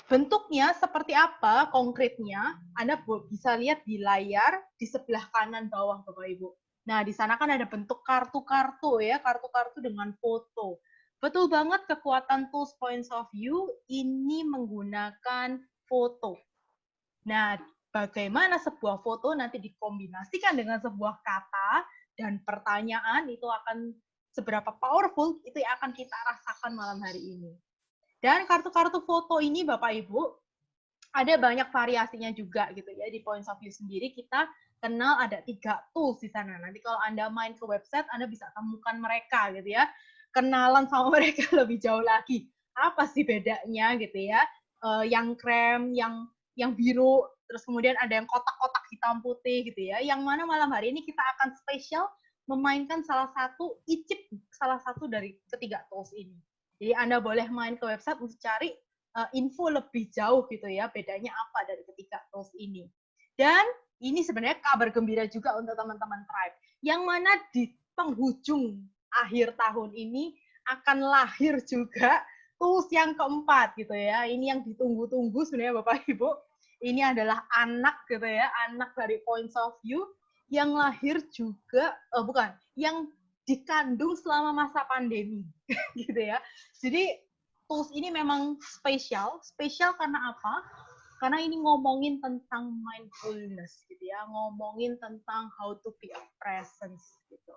Bentuknya seperti apa konkretnya, Anda bisa lihat di layar di sebelah kanan bawah, Bapak Ibu. Nah, di sana kan ada bentuk kartu-kartu ya, kartu-kartu dengan foto. Betul banget, kekuatan tools points of view ini menggunakan foto. Nah, bagaimana sebuah foto nanti dikombinasikan dengan sebuah kata dan pertanyaan, itu akan seberapa powerful, itu yang akan kita rasakan malam hari ini. Dan kartu-kartu foto ini Bapak Ibu, ada banyak variasinya juga gitu ya. Di Points of View sendiri kita kenal ada 3 tools di sana. Nanti kalau Anda main ke website, Anda bisa temukan mereka gitu ya. Kenalan sama mereka lebih jauh lagi. Apa sih bedanya gitu ya? Yang krem, yang biru, terus kemudian ada yang kotak-kotak hitam putih gitu ya. Yang mana malam hari ini kita akan spesial memainkan salah satu dari ketiga tools ini. Jadi Anda boleh main ke website untuk cari info lebih jauh gitu ya, bedanya apa dari ketiga tools ini. Dan ini sebenarnya kabar gembira juga untuk teman-teman Tribe, yang mana di penghujung akhir tahun ini akan lahir juga tools yang keempat gitu ya. Ini yang ditunggu-tunggu sebenarnya Bapak Ibu. Ini adalah anak gitu ya, anak dari Points of View yang lahir juga, bukan, yang dikandung selama masa pandemi gitu ya. Jadi tools ini memang spesial karena apa? Karena ini ngomongin tentang mindfulness gitu ya, ngomongin tentang how to be a presence gitu.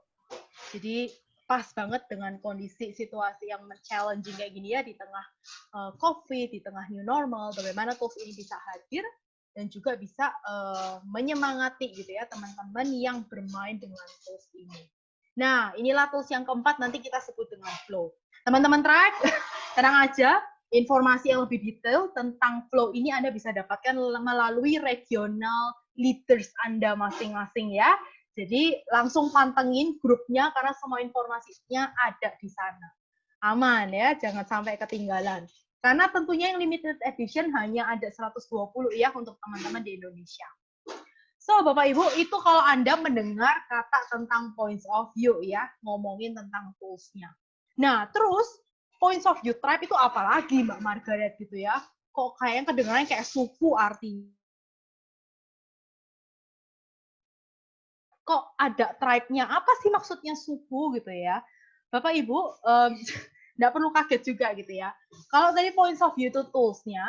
Jadi pas banget dengan kondisi situasi yang challenging kayak gini ya, di tengah COVID, di tengah new normal, bagaimana tools ini bisa hadir dan juga bisa menyemangati gitu ya teman-teman yang bermain dengan tools ini. Nah, inilah tools yang keempat, nanti kita sebut dengan flow. Teman-teman track, tenang aja, informasi yang lebih detail tentang flow ini Anda bisa dapatkan melalui regional leaders Anda masing-masing ya. Jadi langsung pantengin grupnya karena semua informasinya ada di sana. Aman ya, jangan sampai ketinggalan. Karena tentunya yang limited edition hanya ada 120 ya untuk teman-teman di Indonesia. So, Bapak Ibu, itu kalau Anda mendengar kata tentang points of view ya, ngomongin tentang tools-nya. Nah, terus points of view tribe itu apa lagi, Mbak Margaret gitu ya? Kok kayaknya kedengarannya kayak suku artinya. Kok ada tribe-nya? Apa sih maksudnya suku gitu ya? Bapak Ibu, nggak perlu kaget juga gitu ya. Kalau tadi points of view itu tools-nya,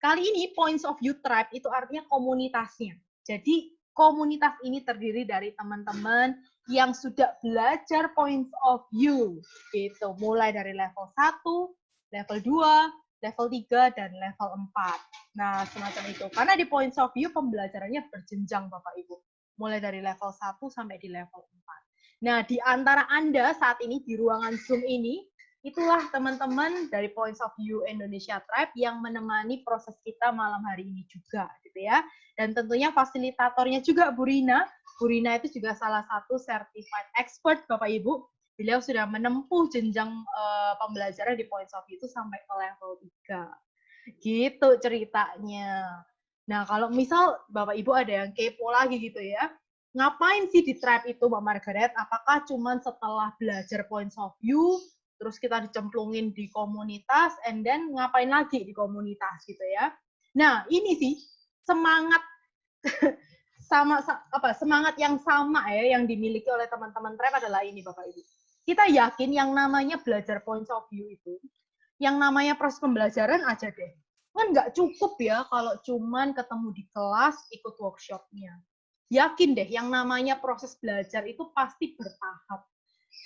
kali ini points of view tribe itu artinya komunitasnya. Jadi komunitas ini terdiri dari teman-teman yang sudah belajar points of view gitu, mulai dari level 1, level 2, level 3 dan level 4. Nah, semacam itu. Karena di points of view pembelajarannya berjenjang Bapak Ibu. Mulai dari level 1 sampai di level 4. Nah, di antara Anda saat ini di ruangan Zoom ini, itulah teman-teman dari Points of View Indonesia Tribe yang menemani proses kita malam hari ini juga gitu ya. Dan tentunya fasilitatornya juga Bu Rina. Bu Rina itu juga salah satu certified expert Bapak Ibu. Beliau sudah menempuh jenjang pembelajaran di Points of View itu sampai ke level 3. Gitu ceritanya. Nah, kalau misal Bapak Ibu ada yang kepo lagi gitu ya, ngapain sih di tribe itu Mbak Margaret? Apakah cuman setelah belajar points of view, terus kita dicemplungin di komunitas, and then ngapain lagi di komunitas gitu ya? Nah, ini sih semangat semangat yang sama ya yang dimiliki oleh teman-teman tribe adalah ini Bapak Ibu. Kita yakin yang namanya belajar points of view itu, yang namanya proses pembelajaran aja deh. Kan nggak cukup ya kalau cuman ketemu di kelas, ikut workshopnya. Yakin deh, yang namanya proses belajar itu pasti bertahap.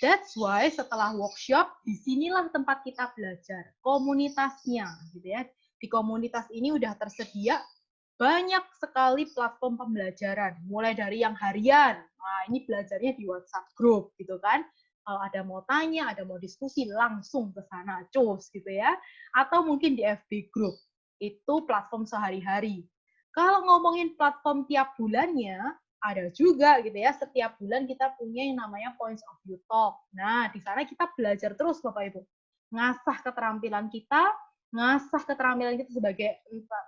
That's why setelah workshop, disinilah tempat kita belajar. Komunitasnya, gitu ya. Di komunitas ini udah tersedia banyak sekali platform pembelajaran. Mulai dari yang harian, nah ini belajarnya di WhatsApp group, gitu kan. Kalau ada mau tanya, ada mau diskusi, langsung ke sana, cus gitu ya. Atau mungkin di FB group, itu platform sehari-hari. Kalau ngomongin platform tiap bulannya, ada juga gitu ya, setiap bulan kita punya yang namanya Points of View Talk. Nah, di sana kita belajar terus Bapak Ibu. Ngasah keterampilan kita sebagai,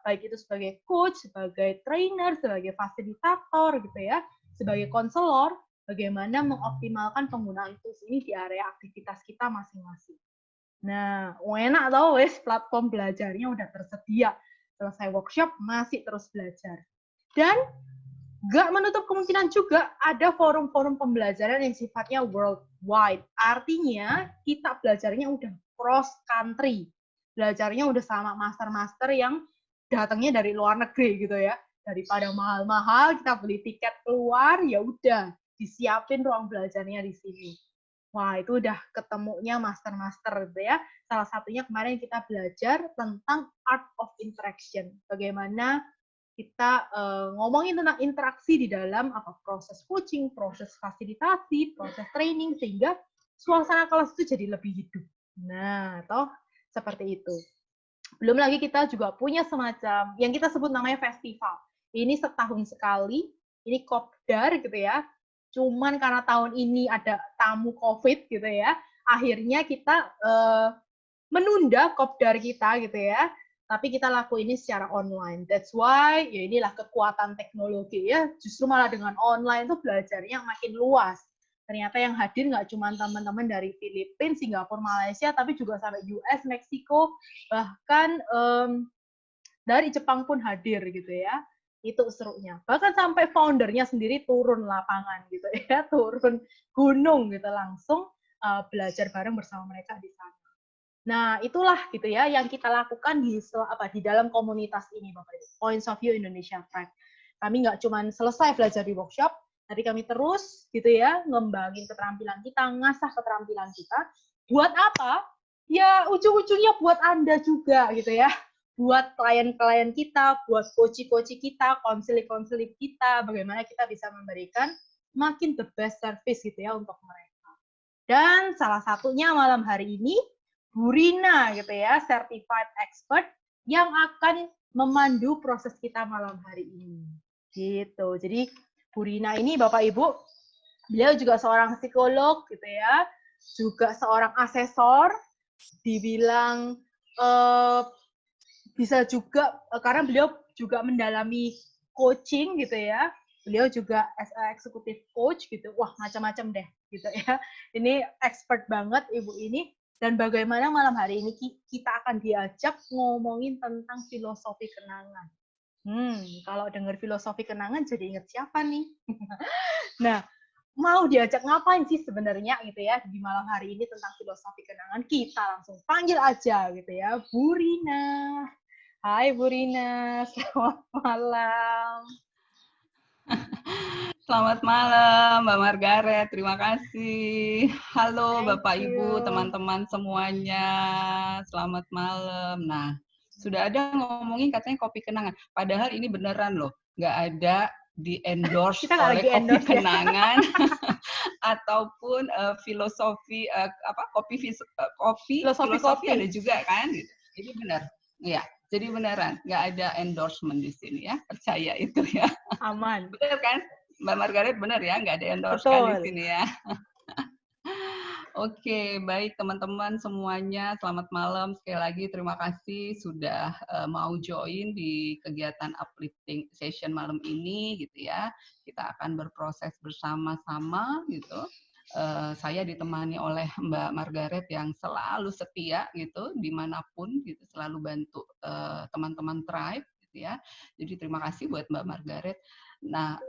baik itu sebagai coach, sebagai trainer, sebagai fasilitator gitu ya, sebagai konselor, bagaimana mengoptimalkan penggunaan tools ini di area aktivitas kita masing-masing. Nah, enak tau wes platform belajarnya udah tersedia. Selesai workshop masih terus belajar. Dan nggak menutup kemungkinan juga ada forum-forum pembelajaran yang sifatnya worldwide. Artinya kita belajarnya udah cross country. Belajarnya udah sama master-master yang datangnya dari luar negeri gitu ya. Daripada mahal-mahal kita beli tiket keluar, ya udah disiapin ruang belajarnya di sini. Wah, itu udah ketemunya master-master gitu ya. Salah satunya kemarin kita belajar tentang art of interaction. Bagaimana kita ngomongin tentang interaksi di dalam proses coaching, proses fasilitasi, proses training, sehingga suasana kelas itu jadi lebih hidup. Nah, toh seperti itu. Belum lagi kita juga punya semacam yang kita sebut namanya festival. Ini setahun sekali, ini kopdar gitu ya. Cuman karena tahun ini ada tamu COVID gitu ya, akhirnya kita menunda kopdar kita gitu ya. Tapi kita lakuin ini secara online. That's why ya inilah kekuatan teknologi ya. Justru malah dengan online tuh belajarnya makin luas. Ternyata yang hadir nggak cuma teman-teman dari Filipina, Singapura, Malaysia, tapi juga sampai US, Meksiko, bahkan dari Jepang pun hadir gitu ya. Itu serunya. Bahkan sampai foundernya sendiri turun lapangan gitu ya, turun gunung gitu langsung belajar bareng bersama mereka di sana. Nah, itulah gitu ya yang kita lakukan di dalam komunitas ini, Bapak Ibu. Points of View Indonesia Pride. Kami nggak cuma selesai belajar di workshop, tapi kami terus gitu ya ngembangin keterampilan kita, ngasah keterampilan kita. Buat apa? Ya ujung-ujungnya buat Anda juga gitu ya. Buat klien-klien kita, buat coach-coach kita, konseling-konseling kita, bagaimana kita bisa memberikan makin the best service gitu ya untuk mereka. Dan salah satunya malam hari ini Bu Rina gitu ya, certified expert yang akan memandu proses kita malam hari ini. Gitu. Jadi Bu Rina ini Bapak Ibu, beliau juga seorang psikolog gitu ya, juga seorang asesor, dibilang bisa juga karena beliau juga mendalami coaching gitu ya. Beliau juga as a executive coach gitu. Wah, macam-macam deh gitu ya. Ini expert banget Ibu ini. Dan bagaimana malam hari ini kita akan diajak ngomongin tentang filosofi kenangan. Kalau dengar filosofi kenangan jadi ingat siapa nih? Nah, mau diajak ngapain sih sebenarnya gitu ya di malam hari ini tentang filosofi kenangan? Kita langsung panggil aja gitu ya, Bu Rina. Hai Bu Rina, selamat malam. Selamat malam, Mbak Margaret. Terima kasih. Halo, Thank Bapak, Ibu, you. teman-teman semuanya. Selamat malam. Nah, sudah ada ngomongin katanya kopi kenangan. Padahal ini beneran loh. Nggak ada di-endorse Kita nggak oleh lagi kopi endorse ya. kenangan ataupun filosofi Filosofi filosofi kopi. ada juga kan? Ini benar. Ya, jadi beneran nggak ada endorsement di sini ya. Percaya itu ya. Aman. Benar kan? Mbak Margaret benar ya, nggak ada endorse kan di Betul. sini ya. Oke, baik teman-teman semuanya, selamat malam. Sekali lagi terima kasih sudah mau join di kegiatan uplifting session malam ini gitu ya. Kita akan berproses bersama-sama gitu. Saya ditemani oleh Mbak Margaret yang selalu setia gitu dimanapun gitu, selalu bantu teman-teman tribe gitu ya. Jadi terima kasih buat Mbak Margaret. Nah,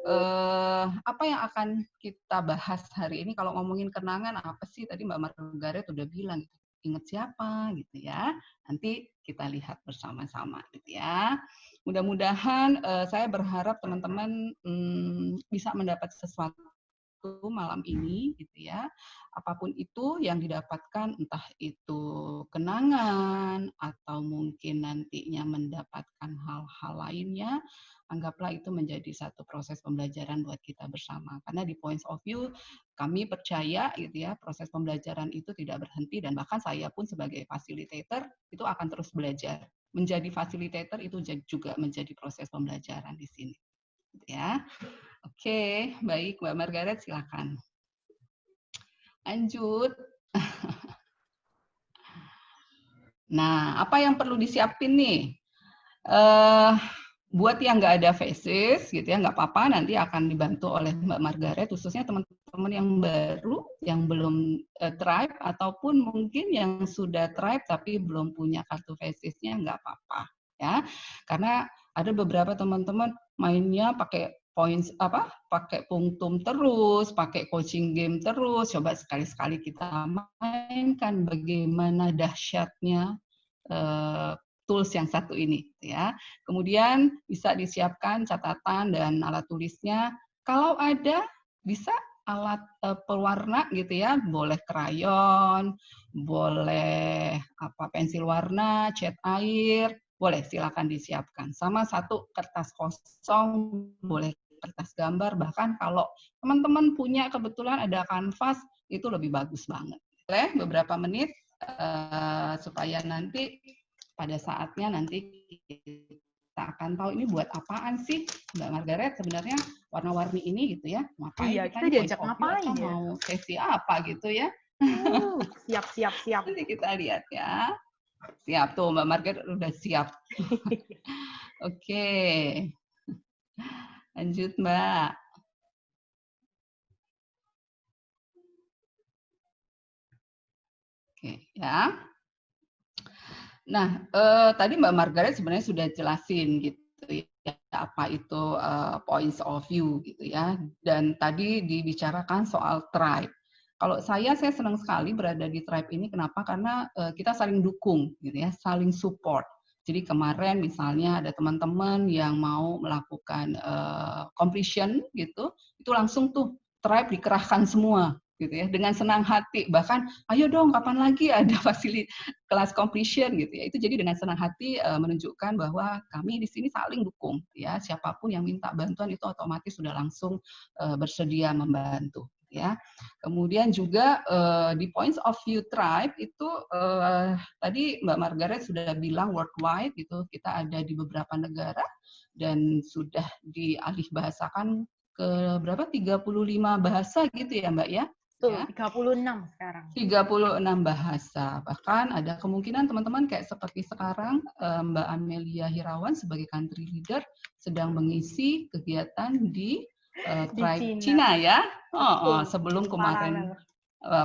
apa yang akan kita bahas hari ini? Kalau ngomongin kenangan, apa sih? Tadi Mbak Margaret udah bilang, inget siapa gitu ya. Nanti kita lihat bersama-sama gitu ya. Mudah-mudahan saya berharap teman-teman bisa mendapat sesuatu malam ini gitu ya. Apapun itu yang didapatkan, entah itu kenangan atau mungkin nantinya mendapatkan hal-hal lainnya, anggaplah itu menjadi satu proses pembelajaran buat kita bersama. Karena di Points of View kami percaya gitu ya, proses pembelajaran itu tidak berhenti dan bahkan saya pun sebagai facilitator itu akan terus belajar. Menjadi facilitator itu juga menjadi proses pembelajaran di sini. Gitu ya. Oke, baik Mbak Margaret silakan. Lanjut. Nah, apa yang perlu disiapin nih? buat yang nggak ada faces gitu ya, nggak apa-apa, nanti akan dibantu oleh Mbak Margaret, khususnya teman-teman yang baru, yang belum tribe, ataupun mungkin yang sudah tribe tapi belum punya kartu facesnya, nggak apa-apa ya, karena ada beberapa teman-teman mainnya pakai points pakai punktum terus, pakai coaching game terus. Coba sekali-sekali kita mainkan bagaimana dahsyatnya tools yang satu ini ya. Kemudian bisa disiapkan catatan dan alat tulisnya. Kalau ada bisa alat pewarna gitu ya, boleh krayon, boleh pensil warna, cat air, boleh silakan disiapkan. Sama satu kertas kosong, boleh kertas gambar, bahkan kalau teman-teman punya kebetulan ada kanvas itu lebih bagus banget. Boleh beberapa menit supaya nanti pada saatnya nanti kita akan tahu ini buat apaan sih Mbak Margaret sebenarnya warna-warni ini gitu ya. Ngapain Iya, kita kita nih point diajak of view ngapain atau ya? mau sesi apa gitu ya. Siap. Nanti kita lihat ya. Siap tuh Mbak Margaret udah siap. Oke. Lanjut Mbak. Oke ya. Nah, tadi Mbak Margaret sebenarnya sudah jelasin gitu ya, apa itu points of view gitu ya. Dan tadi dibicarakan soal tribe. Kalau saya senang sekali berada di tribe ini. Kenapa? Karena kita saling dukung gitu ya, saling support. Jadi kemarin misalnya ada teman-teman yang mau melakukan completion gitu, itu langsung tuh tribe dikerahkan semua gitu ya, dengan senang hati. Bahkan, ayo dong kapan lagi ada fasilitas kelas completion gitu ya. Itu jadi dengan senang hati menunjukkan bahwa kami di sini saling dukung ya. Siapapun yang minta bantuan itu otomatis sudah langsung bersedia membantu ya. Kemudian juga di points of view tribe itu tadi Mbak Margaret sudah bilang worldwide gitu. Kita ada di beberapa negara dan sudah dialih bahasakan ke berapa 35 bahasa gitu ya Mbak ya. Tuh, Ya. 36 sekarang. 36 bahasa. Bahkan ada kemungkinan teman-teman kayak seperti sekarang Mbak Amelia Hirawan sebagai country leader sedang mengisi kegiatan di tribe Cina ya. Sebelum kemarin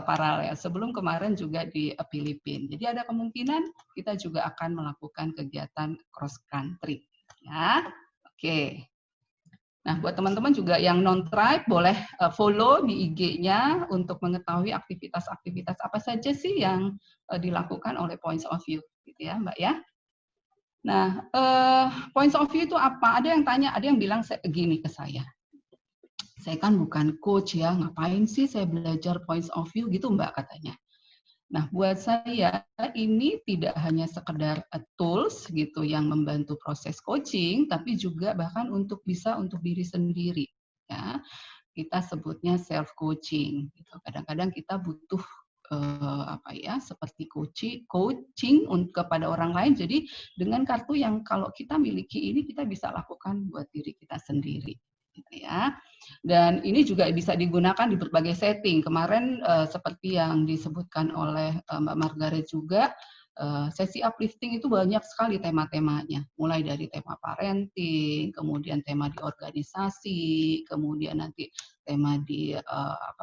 paralel. Sebelum kemarin juga di Filipina. Jadi ada kemungkinan kita juga akan melakukan kegiatan cross country ya. Oke. Nah, buat teman-teman juga yang non-tribe boleh follow di IG-nya untuk mengetahui aktivitas-aktivitas apa saja sih yang dilakukan oleh Points of View, gitu ya, Mbak ya. Nah, Points of View itu apa? Ada yang tanya, ada yang bilang gini ke saya kan bukan coach ya, ngapain sih saya belajar Points of View gitu, Mbak katanya. Nah, buat saya ini tidak hanya sekedar tools gitu yang membantu proses coaching, tapi juga bahkan untuk bisa untuk diri sendiri. Ya, kita sebutnya self coaching. Gitu. Kadang-kadang kita butuh seperti coaching kepada orang lain. Jadi dengan kartu yang kalau kita miliki ini kita bisa lakukan buat diri kita sendiri. Gitu ya. Dan ini juga bisa digunakan di berbagai setting. Kemarin seperti yang disebutkan oleh Mbak Margaret juga, sesi uplifting itu banyak sekali tema-temanya. Mulai dari tema parenting, kemudian tema di organisasi, kemudian nanti tema di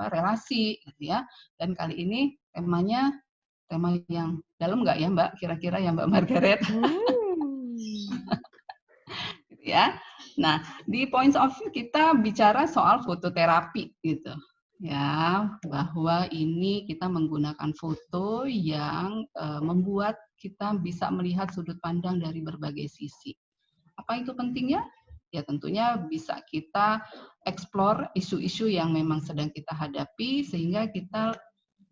relasi, gitu ya. Dan kali ini temanya tema yang dalam nggak ya Mbak? Kira-kira ya Mbak Margaret? Gitu ya. Nah, di points of view kita bicara soal fototerapi gitu. Ya, bahwa ini kita menggunakan foto yang membuat kita bisa melihat sudut pandang dari berbagai sisi. Apa itu pentingnya? Ya tentunya bisa kita explore isu-isu yang memang sedang kita hadapi sehingga kita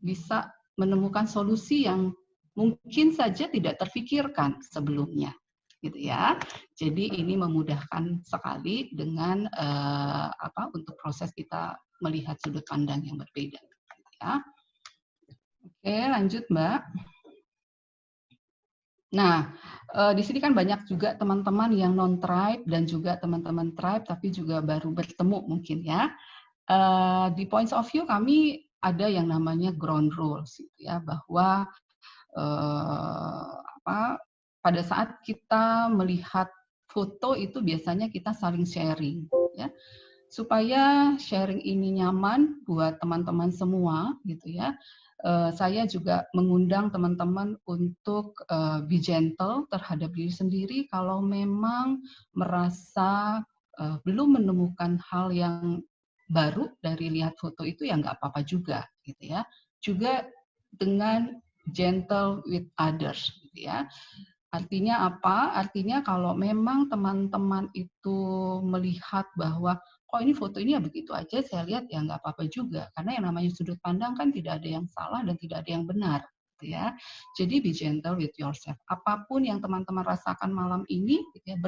bisa menemukan solusi yang mungkin saja tidak terfikirkan sebelumnya. Gitu ya. Jadi ini memudahkan sekali dengan untuk proses kita melihat sudut pandang yang berbeda. Ya. Oke, lanjut Mbak. Nah, di sini kan banyak juga teman-teman yang non-tribe dan juga teman-teman tribe, tapi juga baru bertemu mungkin ya. Di points of view kami ada yang namanya ground rules, gitu ya, bahwa pada saat kita melihat foto itu biasanya kita saling sharing, ya, supaya sharing ini nyaman buat teman-teman semua, gitu ya. Saya juga mengundang teman-teman untuk be gentle terhadap diri sendiri kalau memang merasa belum menemukan hal yang baru dari lihat foto itu, ya nggak apa-apa juga, gitu ya. Juga dengan gentle with others, gitu ya. Artinya apa? Artinya kalau memang teman-teman itu melihat bahwa kok ini foto ini ya begitu aja saya lihat, ya nggak apa-apa juga. Karena yang namanya sudut pandang kan tidak ada yang salah dan tidak ada yang benar, gitu ya. Jadi be gentle with yourself. Apapun yang teman-teman rasakan malam ini, gitu ya,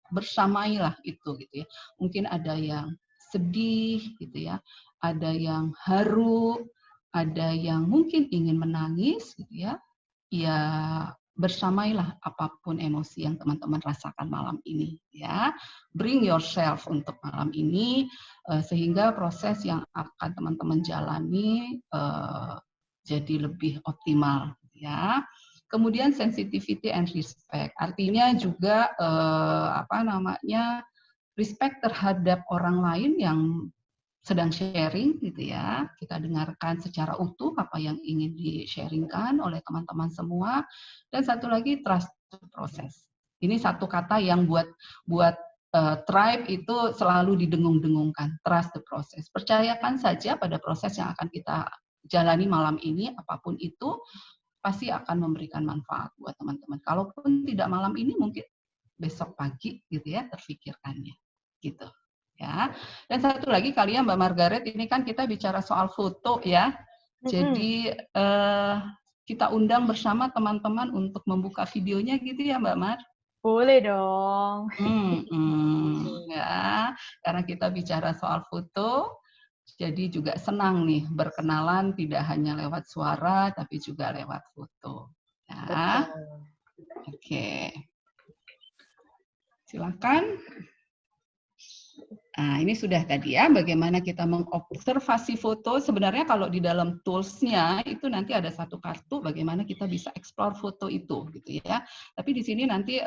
bersamailah itu, gitu ya. Mungkin ada yang sedih, gitu ya. Ada yang haru, ada yang mungkin ingin menangis, gitu ya. Ya, bersamailah apapun emosi yang teman-teman rasakan malam ini, ya. Bring yourself untuk malam ini, sehingga proses yang akan teman-teman jalani jadi lebih optimal, ya. Kemudian sensitivity and respect, artinya juga respect terhadap orang lain yang sedang sharing, gitu ya. Kita dengarkan secara utuh apa yang ingin di-sharingkan oleh teman-teman semua. Dan satu lagi, trust the process. Ini satu kata yang buat tribe itu selalu didengung-dengungkan, trust the process. Percayakan saja pada proses yang akan kita jalani malam ini, apapun itu pasti akan memberikan manfaat buat teman-teman. Kalaupun tidak malam ini, mungkin besok pagi, gitu ya, terfikirkannya, gitu. Ya, dan satu lagi kali ya Mbak Margaret, ini kan kita bicara soal foto ya. Jadi kita undang bersama teman-teman untuk membuka videonya gitu ya Mbak Mar? Boleh dong. Ya, karena kita bicara soal foto, jadi juga senang nih berkenalan tidak hanya lewat suara tapi juga lewat foto. Ya. Oke. Silakan. Nah, ini sudah tadi ya, bagaimana kita mengobservasi foto. Sebenarnya kalau di dalam tools-nya itu nanti ada satu kartu bagaimana kita bisa explore foto itu, gitu ya. Tapi di sini nanti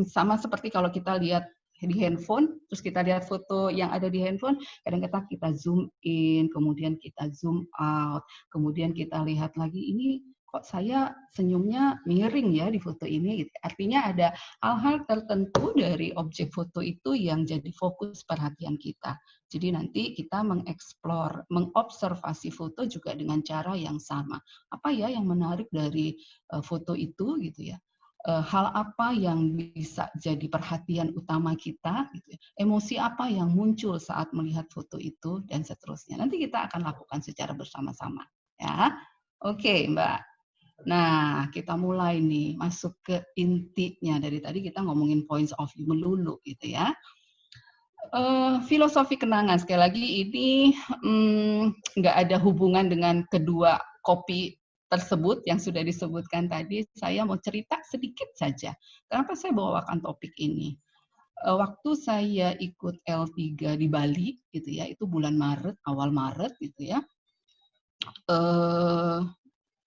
sama seperti kalau kita lihat di handphone, terus kita lihat foto yang ada di handphone, kadang-kadang kita zoom in, kemudian kita zoom out, kemudian kita lihat lagi, ini kok saya senyumnya miring ya di foto ini. Artinya ada hal-hal tertentu dari objek foto itu yang jadi fokus perhatian kita. Jadi nanti kita mengeksplor, mengobservasi foto juga dengan cara yang sama. Apa ya yang menarik dari foto itu, gitu ya. Hal apa yang bisa jadi perhatian utama kita, gitu ya. Emosi apa yang muncul saat melihat foto itu, dan seterusnya. Nanti kita akan lakukan secara bersama-sama. Ya, oke Mbak. Nah, kita mulai nih masuk ke intinya. Dari tadi kita ngomongin points of view melulu, gitu ya. Filosofi kenangan, sekali lagi ini nggak ada hubungan dengan kedua kopi tersebut yang sudah disebutkan tadi. Saya mau cerita sedikit saja. Kenapa saya bawakan topik ini? Waktu saya ikut L3 di Bali, gitu ya, itu bulan Maret, awal Maret, gitu ya.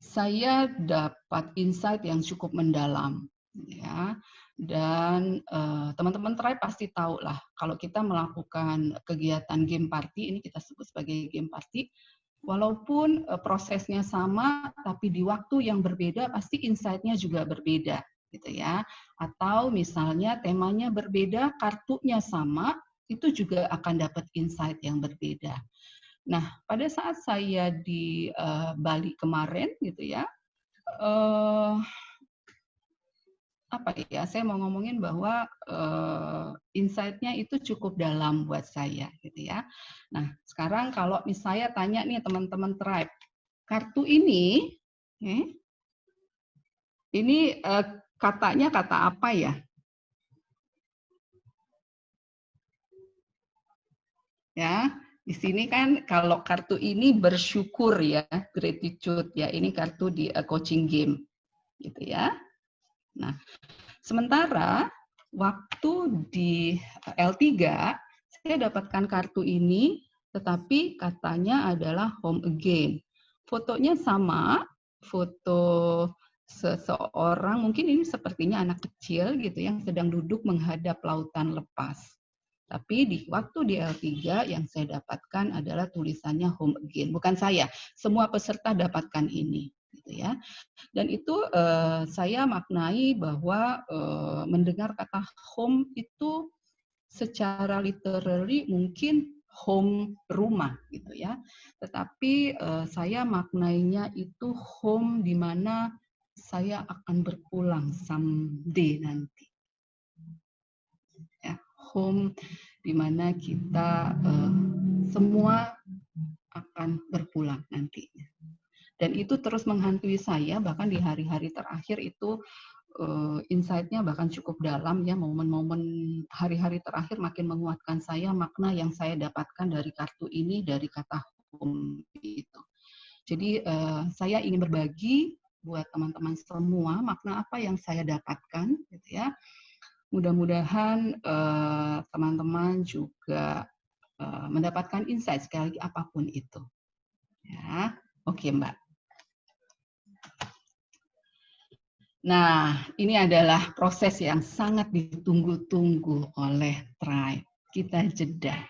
Saya dapat insight yang cukup mendalam, ya. Dan teman-teman tribe pasti tahu lah, kalau kita melakukan kegiatan game party, ini kita sebut sebagai game party, walaupun prosesnya sama, tapi di waktu yang berbeda, pasti insight-nya juga berbeda, gitu ya. Atau misalnya temanya berbeda, kartunya sama, itu juga akan dapat insight yang berbeda. Nah, pada saat saya di Bali kemarin, gitu ya, saya mau ngomongin bahwa insight-nya itu cukup dalam buat saya, gitu ya. Nah, sekarang kalau misalnya tanya nih teman-teman tribe, kartu ini, ini katanya kata apa ya? Ya, di sini kan kalau kartu ini bersyukur ya, gratitude ya, ini kartu di coaching game, gitu ya. Nah, sementara waktu di L3 saya dapatkan kartu ini, tetapi katanya adalah home again. Fotonya sama, foto seseorang, mungkin ini sepertinya anak kecil gitu yang sedang duduk menghadap lautan lepas. Tapi di waktu di L3 yang saya dapatkan adalah tulisannya home again. Bukan saya, semua peserta dapatkan ini, gitu ya. Dan itu saya maknai bahwa mendengar kata home itu secara literary mungkin home rumah gitu ya. Tetapi saya maknainya itu home di mana saya akan berpulang someday nanti. Ya, home di mana kita semua akan berpulang nantinya. Dan itu terus menghantui saya, bahkan di hari-hari terakhir itu insight-nya bahkan cukup dalam ya, momen-momen hari-hari terakhir makin menguatkan saya makna yang saya dapatkan dari kartu ini, dari kata home itu. Jadi saya ingin berbagi buat teman-teman semua makna apa yang saya dapatkan, gitu ya. Mudah-mudahan teman-teman juga mendapatkan insight sekali lagi apapun itu. Ya, oke Mbak. Nah, ini adalah proses yang sangat ditunggu-tunggu oleh tribe. Kita jeda.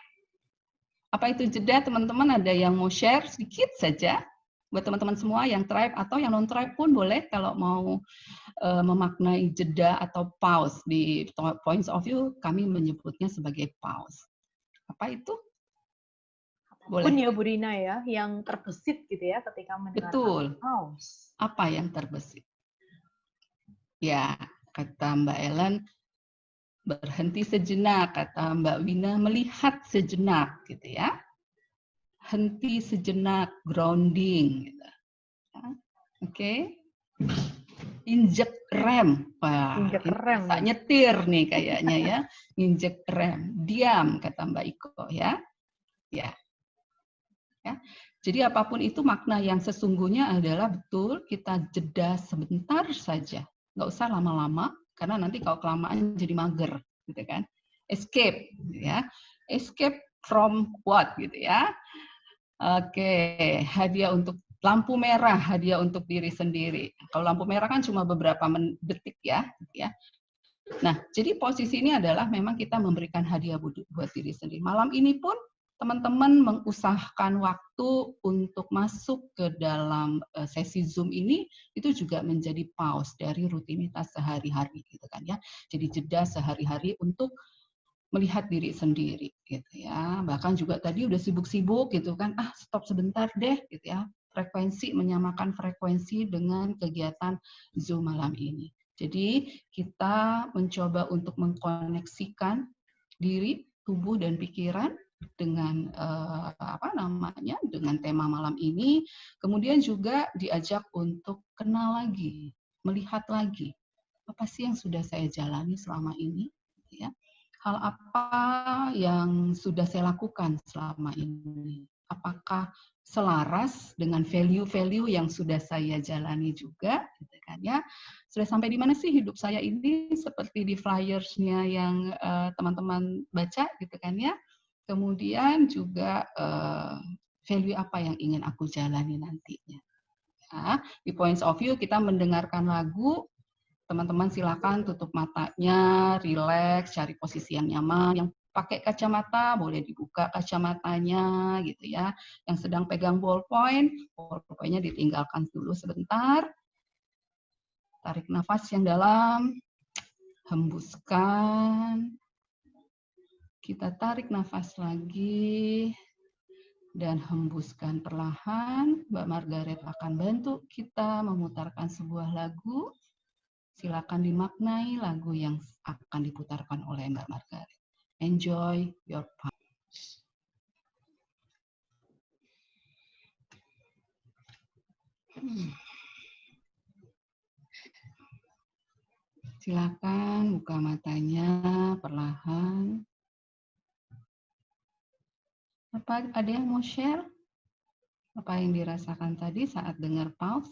Apa itu jeda, teman-teman? Ada yang mau share sedikit saja? Buat teman-teman semua yang tribe atau yang non-tribe pun boleh kalau mau memaknai jeda atau pause. Di points of view, kami menyebutnya sebagai pause. Apa itu? Apapun ya Bu Rina ya, yang terbesit gitu ya ketika mendengar Betul. pause. Apa yang terbesit? Ya, kata Mbak Ellen, berhenti sejenak, kata Mbak Wina, melihat sejenak, gitu ya. Henti sejenak, grounding. Gitu. Oke. Injek rem. Wah, Injek ini rem. bisa nyetir nih kayaknya ya. Injek rem. Diam, kata Mbak Iko ya. Ya. Ya. Jadi apapun itu makna yang sesungguhnya adalah betul kita jeda sebentar saja. Nggak usah lama-lama, karena nanti kalau kelamaan jadi mager, gitu kan. Escape, ya. Escape from what, gitu ya. Oke, hadiah untuk lampu merah, hadiah untuk diri sendiri. Kalau lampu merah kan cuma beberapa detik ya, gitu ya. Nah, jadi posisi ini adalah memang kita memberikan hadiah buat diri sendiri. Malam ini pun teman-teman mengusahakan waktu untuk masuk ke dalam sesi Zoom ini, itu juga menjadi pause dari rutinitas sehari-hari, gitu kan ya. Jadi jeda sehari-hari untuk melihat diri sendiri, gitu ya. Bahkan juga tadi udah sibuk-sibuk, gitu kan, stop sebentar deh, gitu ya. Frekuensi, menyamakan frekuensi dengan kegiatan Zoom malam ini. Jadi kita mencoba untuk mengkoneksikan diri, tubuh dan pikiran dengan dengan tema malam ini. Kemudian juga diajak untuk kenal lagi, melihat lagi apa sih yang sudah saya jalani selama ini, ya. Hal apa yang sudah saya lakukan selama ini? Apakah selaras dengan value-value yang sudah saya jalani juga, gitu kan ya? Sudah sampai di mana sih hidup saya ini, seperti di flyers-nya yang teman-teman baca, gitu kan ya? Kemudian juga value apa yang ingin aku jalani nantinya. Ya, di points of view kita mendengarkan lagu. Teman-teman silakan tutup matanya, rileks, cari posisi yang nyaman. Yang pakai kacamata boleh dibuka kacamatanya gitu ya. Yang sedang pegang ballpoint-nya ditinggalkan dulu sebentar. Tarik nafas yang dalam, hembuskan. Kita tarik nafas lagi dan hembuskan perlahan. Mbak Margaret akan bantu kita memutarkan sebuah lagu. Silakan dimaknai lagu yang akan diputarkan oleh Mbak Margaret. Enjoy your part. Silakan buka matanya perlahan. Apa ada yang mau share? Apa yang dirasakan tadi saat dengar pause?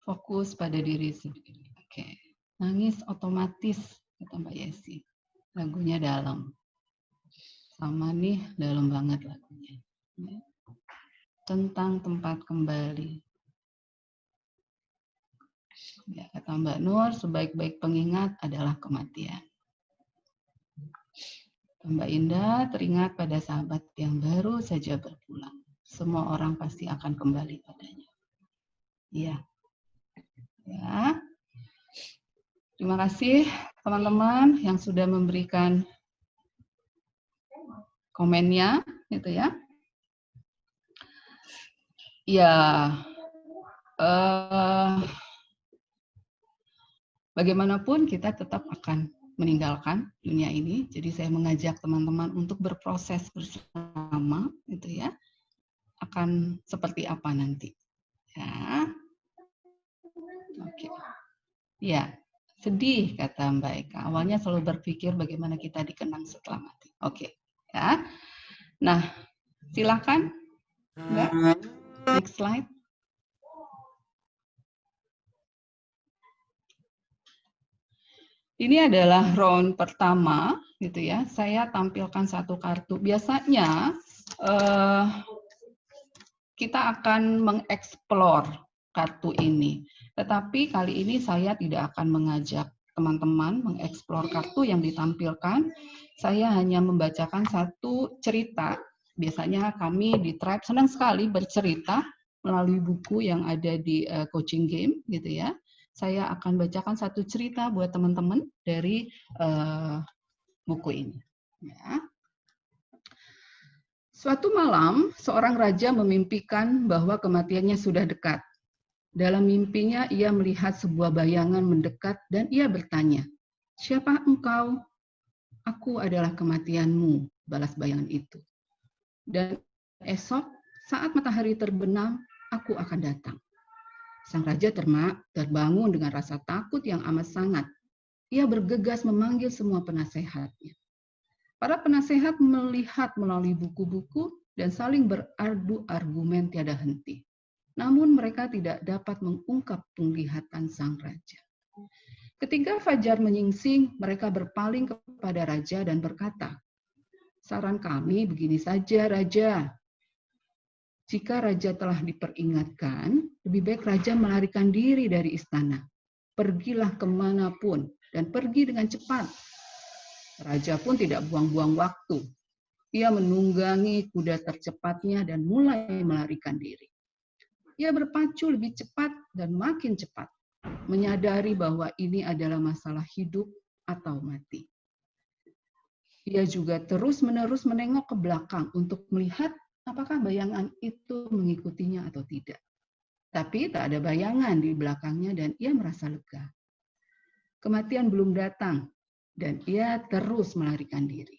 Fokus pada diri sendiri. Oke. Nangis otomatis, kata Mbak Yesi. Lagunya dalam. Sama nih, dalam banget lagunya. Tentang tempat kembali. Ya, kata Mbak Nur, sebaik-baik pengingat adalah kematian. Mbak Indah teringat pada sahabat yang baru saja berpulang. Semua orang pasti akan kembali padanya. Iya. Ya. Terima kasih teman-teman yang sudah memberikan komennya, gitu ya. Ya, bagaimanapun kita tetap akan meninggalkan dunia ini. Jadi saya mengajak teman-teman untuk berproses bersama, gitu ya. Akan seperti apa nanti? Ya, oke. Ya, sedih kata Mbak Eka. Awalnya selalu berpikir bagaimana kita dikenang setelah mati. Oke, ya. Nah, silakan Mbak. Next slide. Ini adalah round pertama, gitu ya. Saya tampilkan satu kartu. Biasanya kita akan mengeksplor kartu ini. Tetapi kali ini saya tidak akan mengajak teman-teman mengeksplor kartu yang ditampilkan. Saya hanya membacakan satu cerita. Biasanya kami di Tribe senang sekali bercerita melalui buku yang ada di coaching game, gitu ya. Saya akan bacakan satu cerita buat teman-teman dari buku ini. Ya. Suatu malam, seorang raja memimpikan bahwa kematiannya sudah dekat. Dalam mimpinya, ia melihat sebuah bayangan mendekat dan ia bertanya, "Siapa engkau?" "Aku adalah kematianmu," balas bayangan itu. "Dan esok, saat matahari terbenam, aku akan datang." Sang raja terbangun dengan rasa takut yang amat sangat. Ia bergegas memanggil semua penasehatnya. Para penasehat melihat melalui buku-buku dan saling beradu argumen tiada henti. Namun mereka tidak dapat mengungkap penglihatan sang raja. Ketika fajar menyingsing, mereka berpaling kepada raja dan berkata, "Saran kami begini saja, Raja. Jika raja telah diperingatkan, lebih baik raja melarikan diri dari istana. Pergilah kemanapun dan pergi dengan cepat." Raja pun tidak buang-buang waktu. Ia menunggangi kuda tercepatnya dan mulai melarikan diri. Ia berpacu lebih cepat dan makin cepat, menyadari bahwa ini adalah masalah hidup atau mati. Ia juga terus-menerus menengok ke belakang untuk melihat apakah bayangan itu mengikutinya atau tidak. Tapi tak ada bayangan di belakangnya dan ia merasa lega. Kematian belum datang dan ia terus melarikan diri.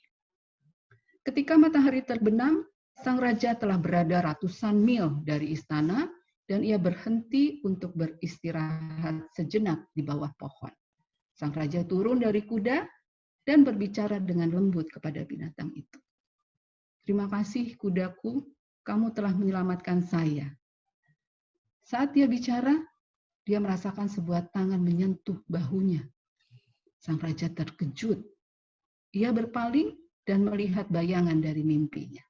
Ketika matahari terbenam, sang raja telah berada ratusan mil dari istana dan ia berhenti untuk beristirahat sejenak di bawah pohon. Sang raja turun dari kuda dan berbicara dengan lembut kepada binatang itu. "Terima kasih kudaku, kamu telah menyelamatkan saya." Saat dia bicara, dia merasakan sebuah tangan menyentuh bahunya. Sang raja terkejut. Ia berpaling dan melihat bayangan dari mimpinya.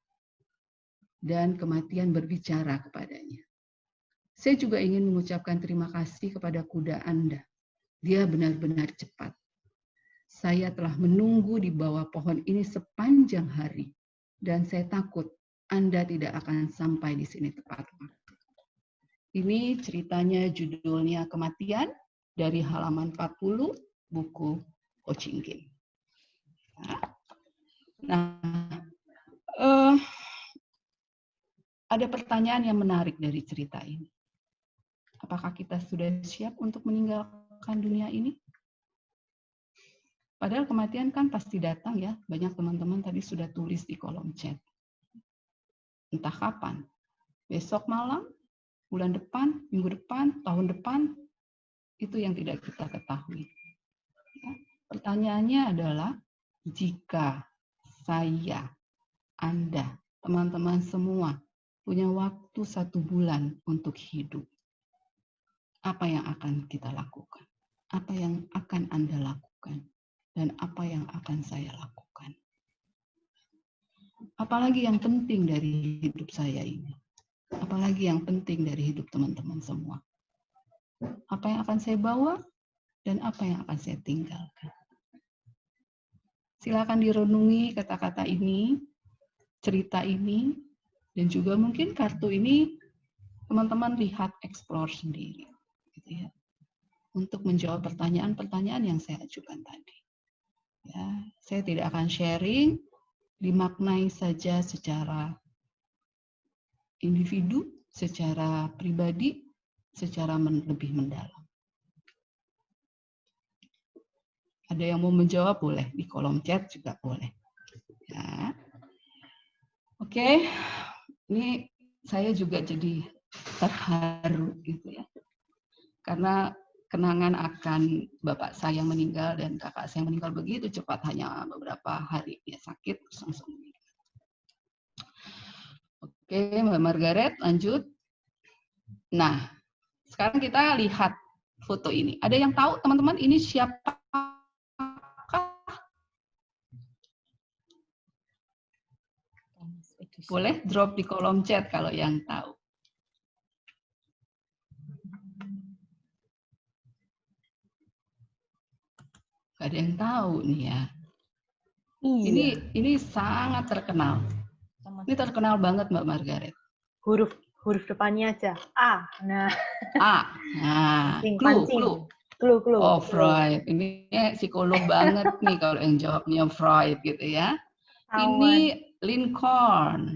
Dan kematian berbicara kepadanya. "Saya juga ingin mengucapkan terima kasih kepada kuda Anda. Dia benar-benar cepat. Saya telah menunggu di bawah pohon ini sepanjang hari. Dan saya takut Anda tidak akan sampai di sini tepat waktu." Ini ceritanya, judulnya Kematian, dari halaman 40 buku Coaching Game. Nah, ada pertanyaan yang menarik dari cerita ini. Apakah kita sudah siap untuk meninggalkan dunia ini? Padahal kematian kan pasti datang ya. Banyak teman-teman tadi sudah tulis di kolom chat. Entah kapan. Besok malam, bulan depan, minggu depan, tahun depan, itu yang tidak kita ketahui. Ya. Pertanyaannya adalah, jika saya, Anda, teman-teman semua punya waktu 1 bulan untuk hidup, apa yang akan kita lakukan? Apa yang akan Anda lakukan? Dan apa yang akan saya lakukan? Apalagi yang penting dari hidup saya ini? Apalagi yang penting dari hidup teman-teman semua? Apa yang akan saya bawa dan apa yang akan saya tinggalkan? Silakan direnungi kata-kata ini, cerita ini, dan juga mungkin kartu ini teman-teman lihat, explore sendiri, gitu ya, untuk menjawab pertanyaan-pertanyaan yang saya ajukan tadi. Ya, saya tidak akan sharing, dimaknai saja secara individu, secara pribadi, secara lebih mendalam. Ada yang mau menjawab boleh, di kolom chat juga boleh. Ya. Oke, ini saya juga jadi terharu gitu ya. Karena kenangan akan bapak saya yang meninggal dan kakak saya yang meninggal begitu cepat, hanya beberapa hari dia sakit terus langsung meninggal. Oke, Mbak Margaret lanjut. Nah, sekarang kita lihat foto ini. Ada yang tahu teman-teman ini siapa? Boleh drop di kolom chat kalau yang tahu. Gak ada yang tahu nih ya. Iya. Ini sangat terkenal. Ini terkenal banget Mbak Margaret. Huruf depannya aja. A. Nah. A. Nah, clue. Oh, Freud. Ini psikolog banget nih kalau yang jawabnya Freud gitu ya. Ini Lincoln.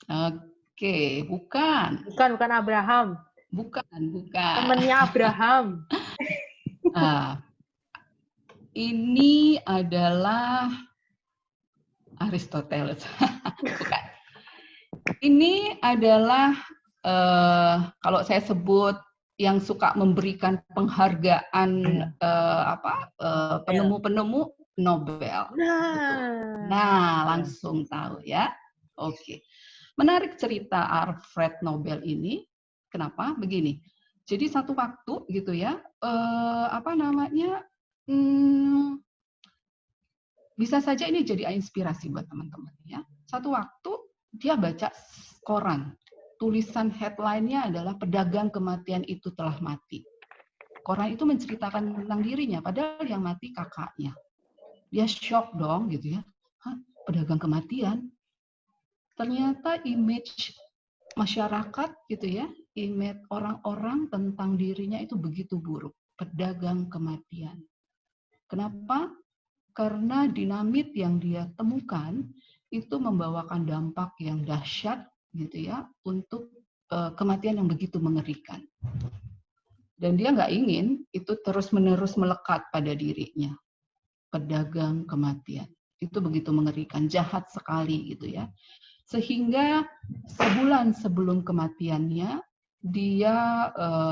Oke, bukan. Bukan Abraham. Bukan. Temennya Abraham. Ini adalah Aristoteles. Bukan. Ini adalah kalau saya sebut yang suka memberikan penghargaan penemu-penemu Nobel. Nah, langsung tahu ya. Oke. Menarik cerita Alfred Nobel ini. Kenapa? Begini. Jadi satu waktu gitu ya, bisa saja ini jadi inspirasi buat teman-teman ya. Satu waktu dia baca koran. Tulisan headline-nya adalah pedagang kematian itu telah mati. Koran itu menceritakan tentang dirinya, padahal yang mati kakaknya. Dia shock dong gitu ya. Hah, pedagang kematian? Ternyata image masyarakat gitu ya, image orang-orang tentang dirinya itu begitu buruk. Pedagang kematian. Kenapa? Karena dinamit yang dia temukan itu membawakan dampak yang dahsyat gitu ya untuk kematian yang begitu mengerikan. Dan dia nggak ingin itu terus-menerus melekat pada dirinya. Pedagang kematian. Itu begitu mengerikan, jahat sekali gitu ya. Sehingga sebulan sebelum kematiannya, dia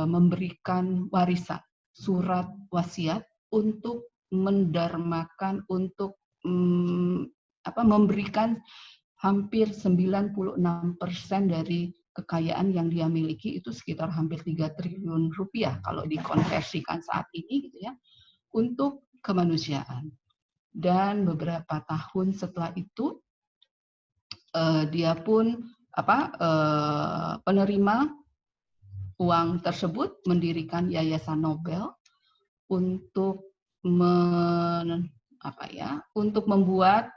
memberikan warisan, surat wasiat untuk mendarmakan, untuk memberikan hampir 96% dari kekayaan yang dia miliki, itu sekitar hampir 3 triliun rupiah kalau dikonversikan saat ini gitu ya, untuk kemanusiaan. Dan beberapa tahun setelah itu dia pun penerima uang tersebut mendirikan Yayasan Nobel untuk untuk membuat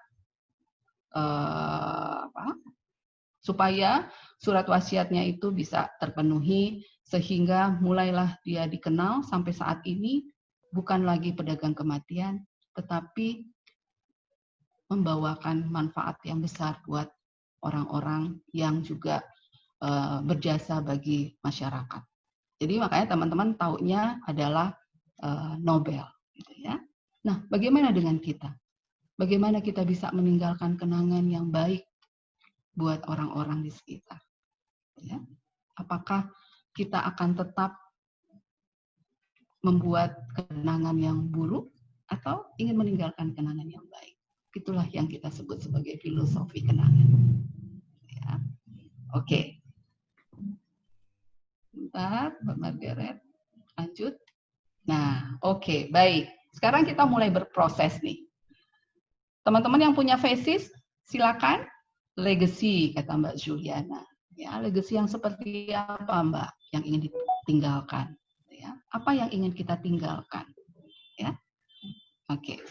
supaya surat wasiatnya itu bisa terpenuhi, sehingga mulailah dia dikenal sampai saat ini bukan lagi pedagang kematian, tetapi membawakan manfaat yang besar buat orang-orang yang juga berjasa bagi masyarakat. Jadi makanya teman-teman taunya adalah Nobel, gitu ya. Nah, bagaimana dengan kita? Bagaimana kita bisa meninggalkan kenangan yang baik buat orang-orang di sekitar? Ya. Apakah kita akan tetap membuat kenangan yang buruk atau ingin meninggalkan kenangan yang baik? Itulah yang kita sebut sebagai filosofi kenangan. Ya. Oke. Bentar, Mbak Margaret. Lanjut. Nah, oke, baik. Sekarang kita mulai berproses nih. Teman-teman yang punya faces, silakan. Legacy, kata Mbak Juliana. Ya, legacy yang seperti apa, Mbak, yang ingin ditinggalkan? Ya, apa yang ingin kita tinggalkan? Ya, oke.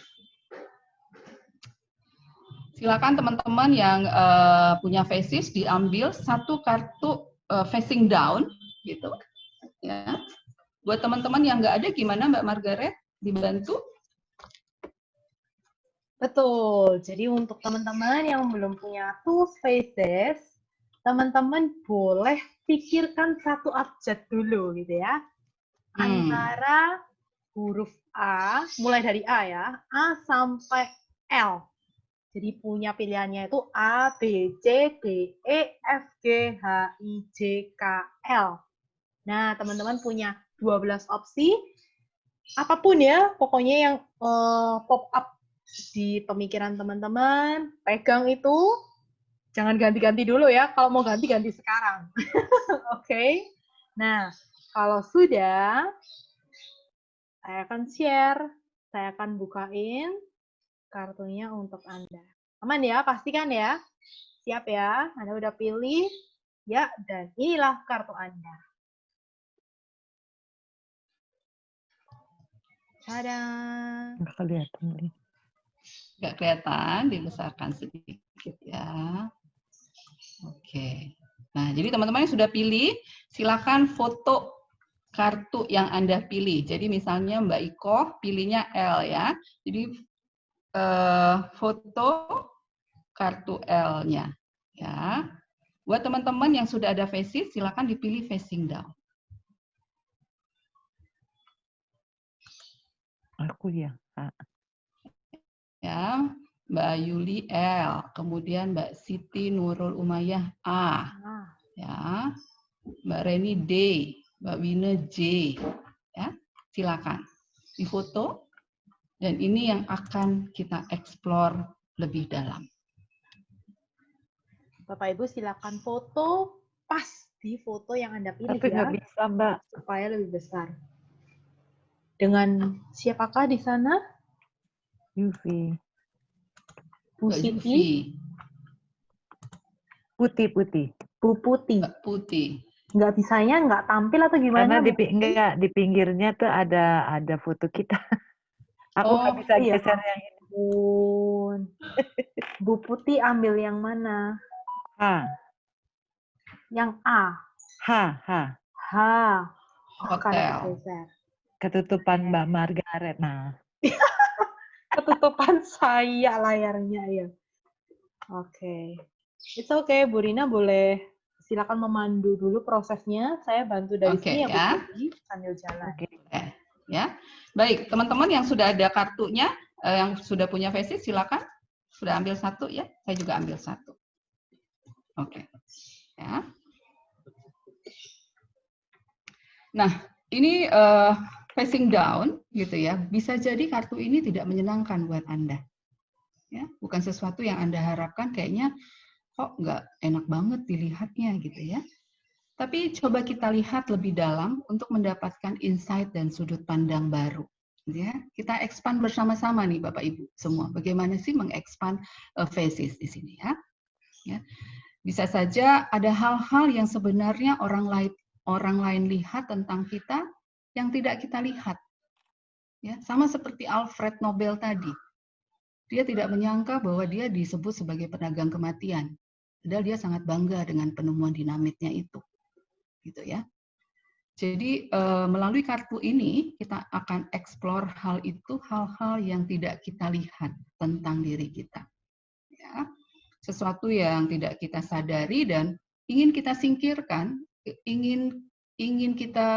Silakan teman-teman yang punya faces diambil satu kartu facing down, gitu. Ya. Buat teman-teman yang nggak ada, gimana Mbak Margaret? Dibantu? Betul. Jadi untuk teman-teman yang belum punya two faces, teman-teman boleh pikirkan satu abjad dulu gitu ya. Antara huruf A, mulai dari A ya, A sampai L. Jadi punya pilihannya itu A, B, C, D, E, F, G, H, I, J, K, L. Nah, teman-teman punya 12 opsi. Apapun ya, pokoknya yang pop up di pemikiran teman-teman, pegang itu, jangan ganti-ganti dulu ya. Kalau mau ganti sekarang. Oke. Nah, kalau sudah, saya akan share, saya akan bukain kartunya untuk Anda. Aman ya, pastikan ya. Siap ya, Anda udah pilih. Ya, dan inilah kartu Anda. Tada! Nggak kelihatan nih. Nggak kelihatan, dibesarkan sedikit ya. Oke. Nah, jadi teman-teman yang sudah pilih, silakan foto kartu yang Anda pilih. Jadi misalnya Mbak Iko pilihnya L ya. Jadi foto kartu L-nya ya. Buat teman-teman yang sudah ada faces, silakan dipilih facing down. Aku ya. Ya, Mbak Yuli L, kemudian Mbak Siti Nurul Umayyah A, ya, Mbak Reni D, Mbak Wina J, ya, silakan difoto dan ini yang akan kita eksplor lebih dalam. Bapak Ibu silakan foto pas di foto yang Anda pilih Tapi ya, nggak bisa, Mbak. supaya lebih besar. Dengan siapakah di sana? Yuvi. Bu Mbak Siti, Yuvi, Putih. Bu Putih. Mbak Putih. Nggak bisanya nggak tampil atau gimana? Karena di pinggirnya tuh ada foto kita. Aku nggak bisa iya. geser yang ini. Bu Putih ambil yang mana? H. Yang A. H. H. Karena Hotel. digeser. Ketutupan Mbak Margaret. Nah. Ketutupan saya layarnya ya. Oke. It's okay, Bu Rina boleh silakan memandu dulu prosesnya. Saya bantu dari sini ya, Bu Putih, sambil jalan. Oke. Ya. Baik, teman-teman yang sudah ada kartunya, yang sudah punya faces, silakan. Sudah ambil satu ya, saya juga ambil satu. Oke. Ya. Nah, ini facing down gitu ya. Bisa jadi kartu ini tidak menyenangkan buat Anda. Ya, bukan sesuatu yang Anda harapkan, kayaknya kok nggak enak banget dilihatnya gitu ya. Tapi coba kita lihat lebih dalam untuk mendapatkan insight dan sudut pandang baru. Ya, kita expand bersama-sama nih Bapak Ibu semua. Bagaimana sih mengexpand faces di sini ya? Ya. Bisa saja ada hal-hal yang sebenarnya orang lain lihat tentang kita yang tidak kita lihat. Ya, sama seperti Alfred Nobel tadi. Dia tidak menyangka bahwa dia disebut sebagai pedagang kematian. Padahal dia sangat bangga dengan penemuan dinamitnya itu. Gitu ya. Jadi melalui kartu ini kita akan eksplor hal itu, hal-hal yang tidak kita lihat tentang diri kita. Ya. Sesuatu yang tidak kita sadari dan ingin kita singkirkan, ingin kita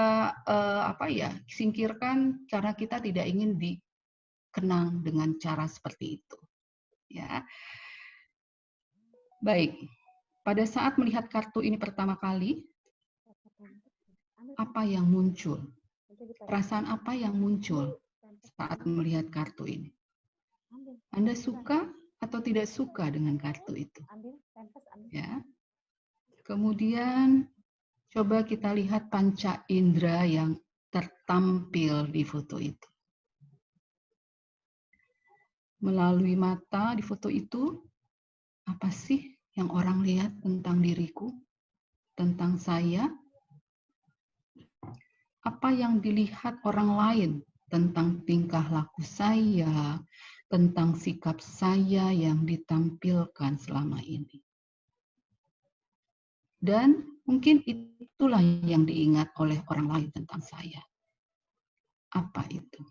singkirkan karena kita tidak ingin dikenang dengan cara seperti itu. Ya. Baik. Pada saat melihat kartu ini pertama kali, apa yang muncul? Perasaan apa yang muncul saat melihat kartu ini? Anda suka atau tidak suka dengan kartu itu? Ya. Kemudian coba kita lihat panca indera yang tertampil di foto itu. melalui mata di foto itu, apa sih yang orang lihat tentang diriku, tentang saya? Apa yang dilihat orang lain tentang tingkah laku saya, tentang sikap saya yang ditampilkan selama ini. Dan mungkin itulah yang diingat oleh orang lain tentang saya. Apa itu?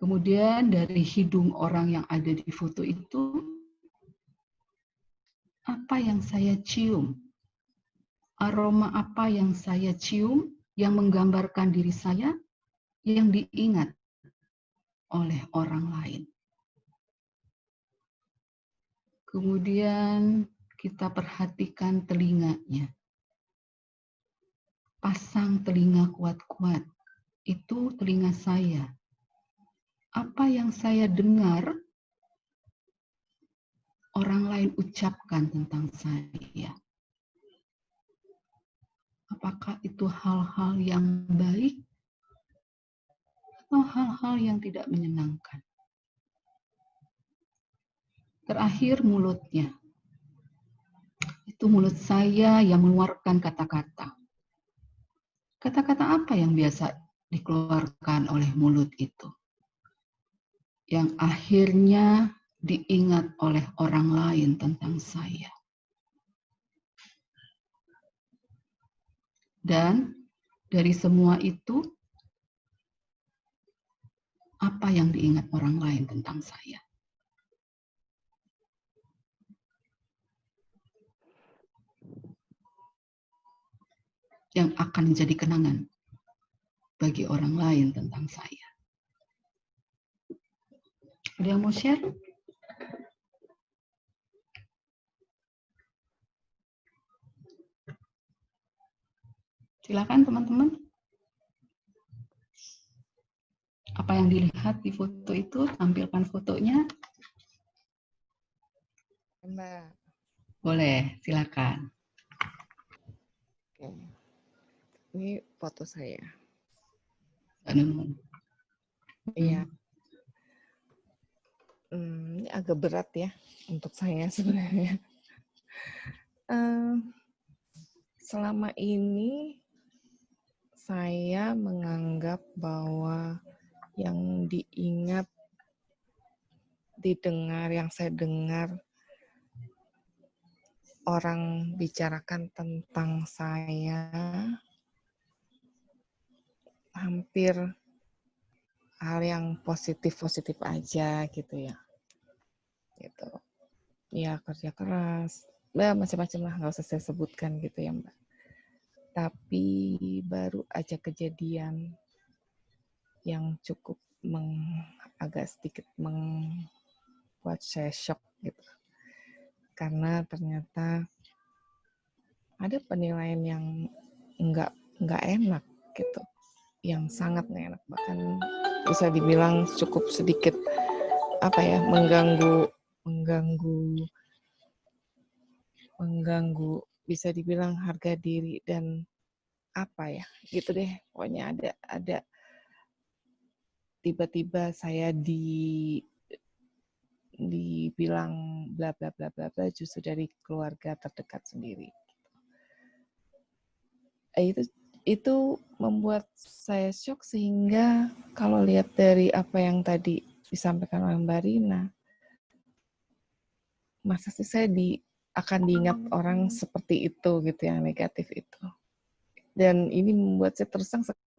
Kemudian dari hidung orang yang ada di foto itu, apa yang saya cium? Aroma apa yang saya cium yang menggambarkan diri saya yang diingat oleh orang lain. Kemudian kita perhatikan telinganya. Pasang telinga kuat-kuat. Itu telinga saya. Apa yang saya dengar orang lain ucapkan tentang saya. Apakah itu hal-hal yang baik atau hal-hal yang tidak menyenangkan? Terakhir mulutnya. Itu mulut saya yang mengeluarkan kata-kata. Kata-kata apa yang biasa dikeluarkan oleh mulut itu? Yang akhirnya diingat oleh orang lain tentang saya. Dan dari semua itu, apa yang diingat orang lain tentang saya? Yang akan menjadi kenangan bagi orang lain tentang saya. Ada yang mau share? Silakan teman-teman. Apa yang dilihat di foto itu, tampilkan fotonya. Mbak. Boleh, silakan. Oke. Ini foto saya. Iya. Ini agak berat ya untuk saya sebenarnya. Selama ini saya menganggap bahwa yang diingat, didengar, yang saya dengar orang bicarakan tentang saya hampir hal yang positif-positif aja gitu ya. Gitu. Ya kerja keras, macam-macam lah, nggak usah saya sebutkan gitu ya Mbak. Tapi baru aja kejadian yang cukup agak sedikit membuat saya shock gitu. Karena ternyata ada penilaian yang nggak enak gitu, yang sangat nggak enak, bahkan bisa dibilang cukup sedikit mengganggu bisa dibilang harga diri dan gitu deh, pokoknya ada tiba-tiba saya dibilang bla bla bla bla bla justru dari keluarga terdekat sendiri. Itu membuat saya shock, sehingga kalau lihat dari apa yang tadi disampaikan oleh Mbak Rina, masa sih saya akan diingat orang seperti itu gitu, yang negatif itu. Dan ini membuat saya terus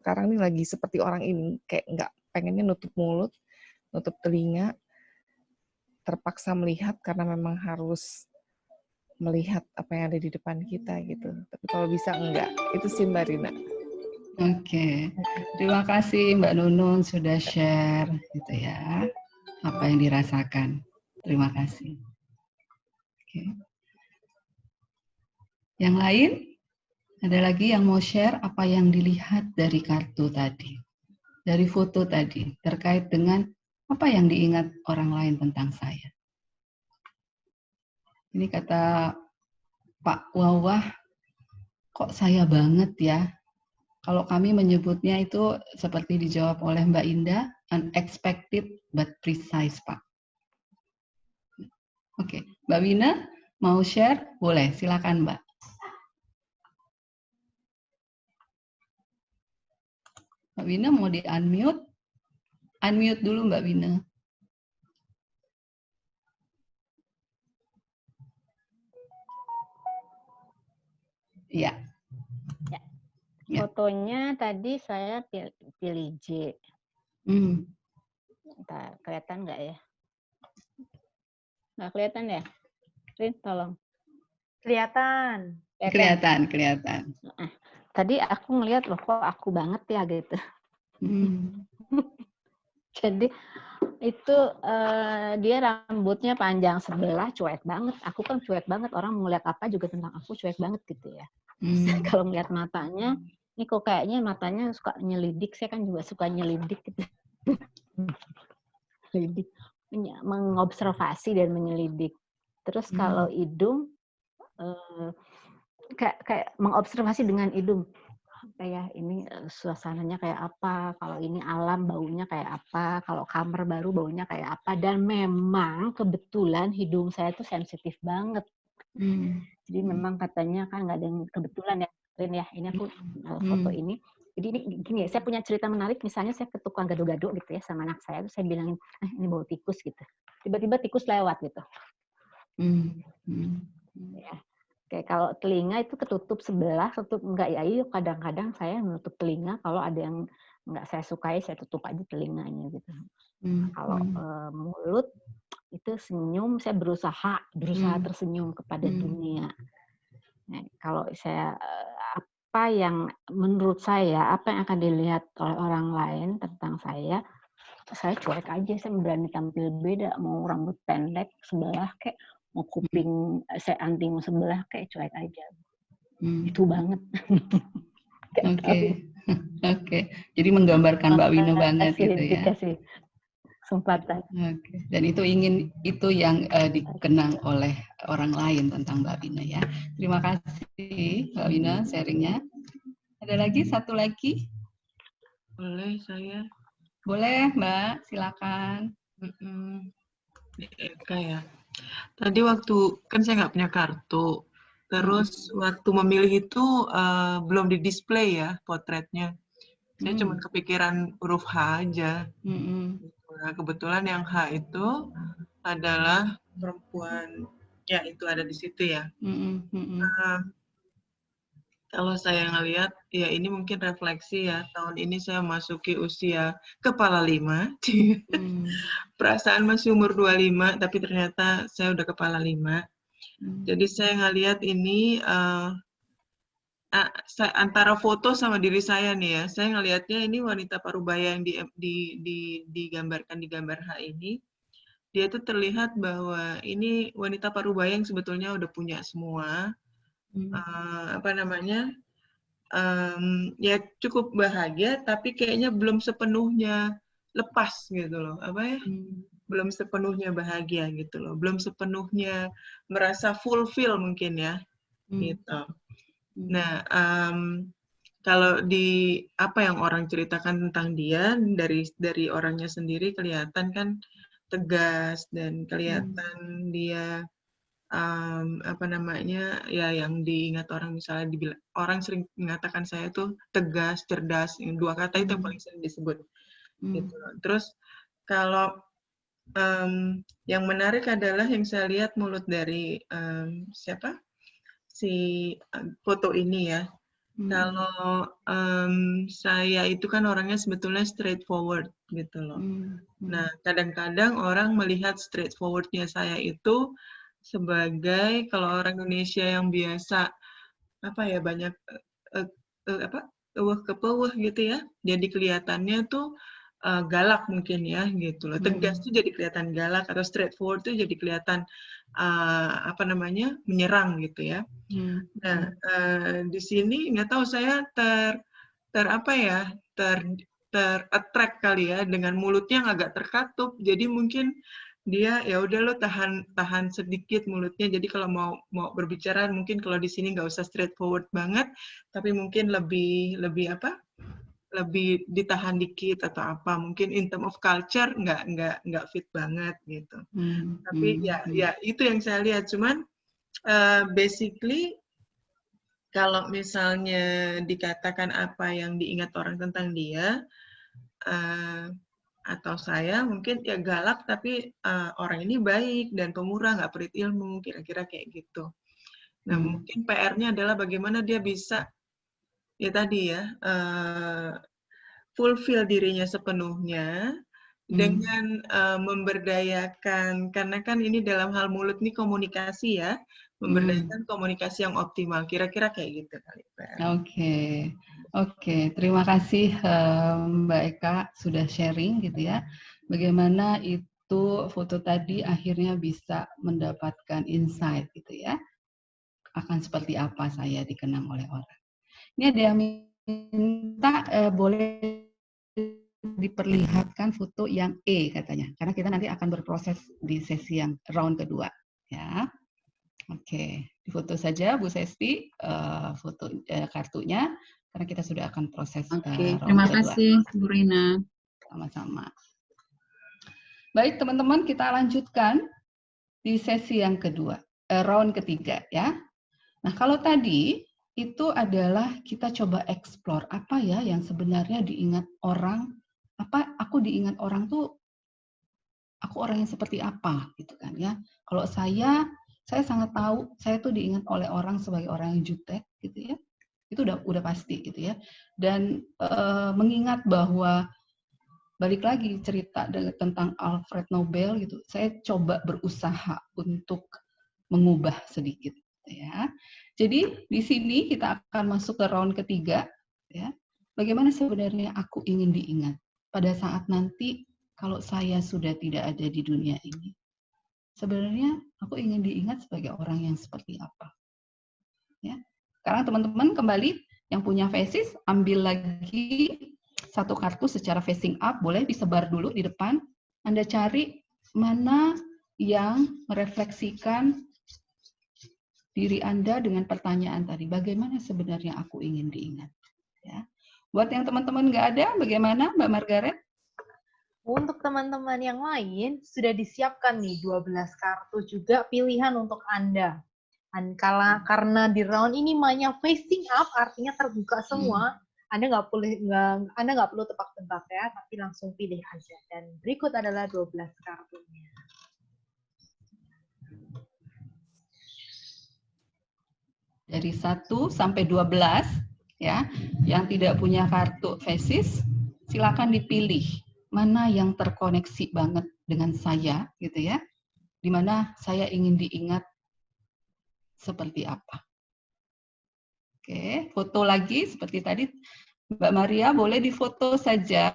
sekarang ini lagi seperti orang ini, kayak nggak pengennya nutup mulut, nutup telinga, terpaksa melihat karena memang harus melihat apa yang ada di depan kita gitu. Tapi kalau bisa enggak, itu sih Mbak Rina. Oke, terima kasih Mbak Nunun sudah share gitu ya, apa yang dirasakan. Terima kasih. Oke. Yang lain? Ada lagi yang mau share apa yang dilihat dari kartu tadi, dari foto tadi, terkait dengan apa yang diingat orang lain tentang saya. Ini kata Pak Wawah, kok saya banget ya, Kalau kami menyebutnya itu seperti dijawab oleh Mbak Indah, unexpected but precise, Pak. Oke, Mbak Wina mau share? Boleh, silakan Mbak. Mbak Wina mau di-unmute? Unmute dulu Mbak Wina. Iya. Ya. Ya. Fotonya tadi saya pilih J. Ntar, kelihatan nggak ya? Nggak kelihatan ya? Rin, tolong. Kelihatan. Kelihatan. Tadi aku ngeliat loh, kok aku banget ya gitu. Jadi itu dia rambutnya panjang sebelah, cuek banget. Aku kan cuek banget, orang mau ngeliat apa juga tentang aku cuek banget gitu ya. Kalau ngeliat matanya, ini kok kayaknya matanya suka nyelidik, saya kan juga suka nyelidik gitu. Mengobservasi dan menyelidik. Terus kalau hidung, kayak mengobservasi dengan hidung. Kayak ini suasananya kayak apa, kalau ini alam baunya kayak apa, kalau kamar baru baunya kayak apa. Dan memang kebetulan hidung saya tuh sensitif banget. Jadi memang katanya kan nggak ada yang kebetulan ya, Rin ya. Ini aku foto ini. Jadi ini gini ya, saya punya cerita menarik. Misalnya saya ke tukang gado-gado gitu ya sama anak saya, terus saya bilangin, ini bau tikus gitu. Tiba-tiba tikus lewat gitu. Ya. Kayak kalau telinga itu ketutup sebelah, tutup enggak ya, kadang-kadang saya menutup telinga kalau ada yang enggak saya sukai, saya tutup aja telinganya gitu. Kalau mulut itu senyum, saya berusaha tersenyum kepada dunia. Nah, kalau saya apa yang menurut saya, apa yang akan dilihat oleh orang lain tentang saya cuek aja, saya berani tampil beda, mau rambut pendek sebelah kayak mau kuping saya anting sebelah kayak cuek aja. Itu banget. Oke. Jadi menggambarkan Mbak Wina banget gitu ya. Dikasih kesempatan. Oke. Dan itu yang dikenang oleh orang lain tentang Mbak Wina ya. Terima kasih Mbak Wina sharingnya. Ada lagi satu lagi? Boleh saya? Boleh Mbak, silakan. Eka ya. Tadi waktu kan saya nggak punya kartu, terus waktu memilih itu belum di display ya potretnya. Saya cuma kepikiran huruf H aja. Nah, kebetulan yang H itu adalah perempuan, ya itu ada di situ ya. Kalau saya ngelihat, ya ini mungkin refleksi ya, tahun ini saya masuki usia kepala 5. Perasaan masih umur 25, tapi ternyata saya udah kepala 5. Jadi saya ngelihat ini, antara foto sama diri saya nih ya, saya ngelihatnya ini wanita parubaya yang digambarkan di gambar H ini, dia tuh terlihat bahwa ini wanita parubaya yang sebetulnya udah punya semua, ya cukup bahagia, tapi kayaknya belum sepenuhnya lepas gitu loh, belum sepenuhnya bahagia gitu loh, belum sepenuhnya merasa fulfill mungkin ya, gitu. Nah, kalau di apa yang orang ceritakan tentang dia dari orangnya sendiri kelihatan kan tegas dan kelihatan dia ya yang diingat orang, misalnya orang sering mengatakan saya tuh tegas, cerdas, yang 2 kata itu yang paling sering disebut gitu. Terus kalau yang menarik adalah yang saya lihat mulut dari si foto ini ya. Kalau saya itu kan orangnya sebetulnya straightforward gitu loh. Nah, kadang-kadang orang melihat straightforward-nya saya itu sebagai kalau orang Indonesia yang biasa banyak kepeuh gitu ya. Jadi kelihatannya tuh galak mungkin ya gitu loh. Tegas tuh jadi kelihatan galak, atau straightforward tuh jadi kelihatan menyerang gitu ya. Nah, di sini nggak tahu saya ter-attract kali ya dengan mulutnya yang agak terkatup. Jadi mungkin dia ya udah lo tahan sedikit mulutnya. Jadi kalau mau berbicara mungkin kalau di sini nggak usah straightforward banget, tapi mungkin lebih ditahan dikit atau apa. Mungkin in term of culture nggak fit banget gitu. Tapi ya itu yang saya lihat. Cuman basically kalau misalnya dikatakan apa yang diingat orang tentang dia, atau saya mungkin ya galak tapi orang ini baik dan pemurah, nggak pelit ilmu, kira-kira kayak gitu. Nah mungkin PR-nya adalah bagaimana dia bisa ya tadi ya fulfill dirinya sepenuhnya dengan memberdayakan, karena kan ini dalam hal mulut nih komunikasi ya, memberdayakan komunikasi yang optimal, kira-kira kayak gitu kali. Oke, terima kasih Mbak Eka sudah sharing gitu ya. Bagaimana itu foto tadi akhirnya bisa mendapatkan insight gitu ya. Akan seperti apa saya dikenang oleh orang. Ini ada yang minta boleh diperlihatkan foto yang E katanya, karena kita nanti akan berproses di sesi yang round kedua ya. Oke, difoto saja Bu Sesti foto kartunya, karena kita sudah akan proses round terima kedua. kasih Bu Rina. Sama-sama. Baik teman-teman, kita lanjutkan di sesi yang kedua, round ketiga ya. Nah kalau tadi itu adalah kita coba explore apa ya yang sebenarnya diingat orang, aku diingat orang tuh, aku orang yang seperti apa gitu kan ya. Kalau saya sangat tahu saya tuh diingat oleh orang sebagai orang yang jutek gitu ya. Itu udah pasti gitu ya. Dan mengingat bahwa balik lagi cerita tentang Alfred Nobel gitu, saya coba berusaha untuk mengubah sedikit ya. Jadi di sini kita akan masuk ke round ketiga ya. Bagaimana sebenarnya aku ingin diingat pada saat nanti kalau saya sudah tidak ada di dunia ini. Sebenarnya aku ingin diingat sebagai orang yang seperti apa. Ya. Sekarang teman-teman kembali yang punya faces ambil lagi satu kartu secara facing up, boleh disebar dulu di depan. Anda cari mana yang merefleksikan diri Anda dengan pertanyaan tadi, bagaimana sebenarnya aku ingin diingat. Ya. Buat yang teman-teman nggak ada, bagaimana Mbak Margaret? Untuk teman-teman yang lain, sudah disiapkan nih 12 kartu juga pilihan untuk Anda. Karena di round ini mainnya facing up, artinya terbuka semua, Anda nggak perlu tebak-tebak ya, tapi langsung pilih aja. Dan berikut adalah 12 kartunya. Dari 1 sampai 12, ya, yang tidak punya kartu faces, silakan dipilih mana yang terkoneksi banget dengan saya, gitu ya, di mana saya ingin diingat seperti apa. Oke, foto lagi seperti tadi, Mbak Maria boleh difoto saja,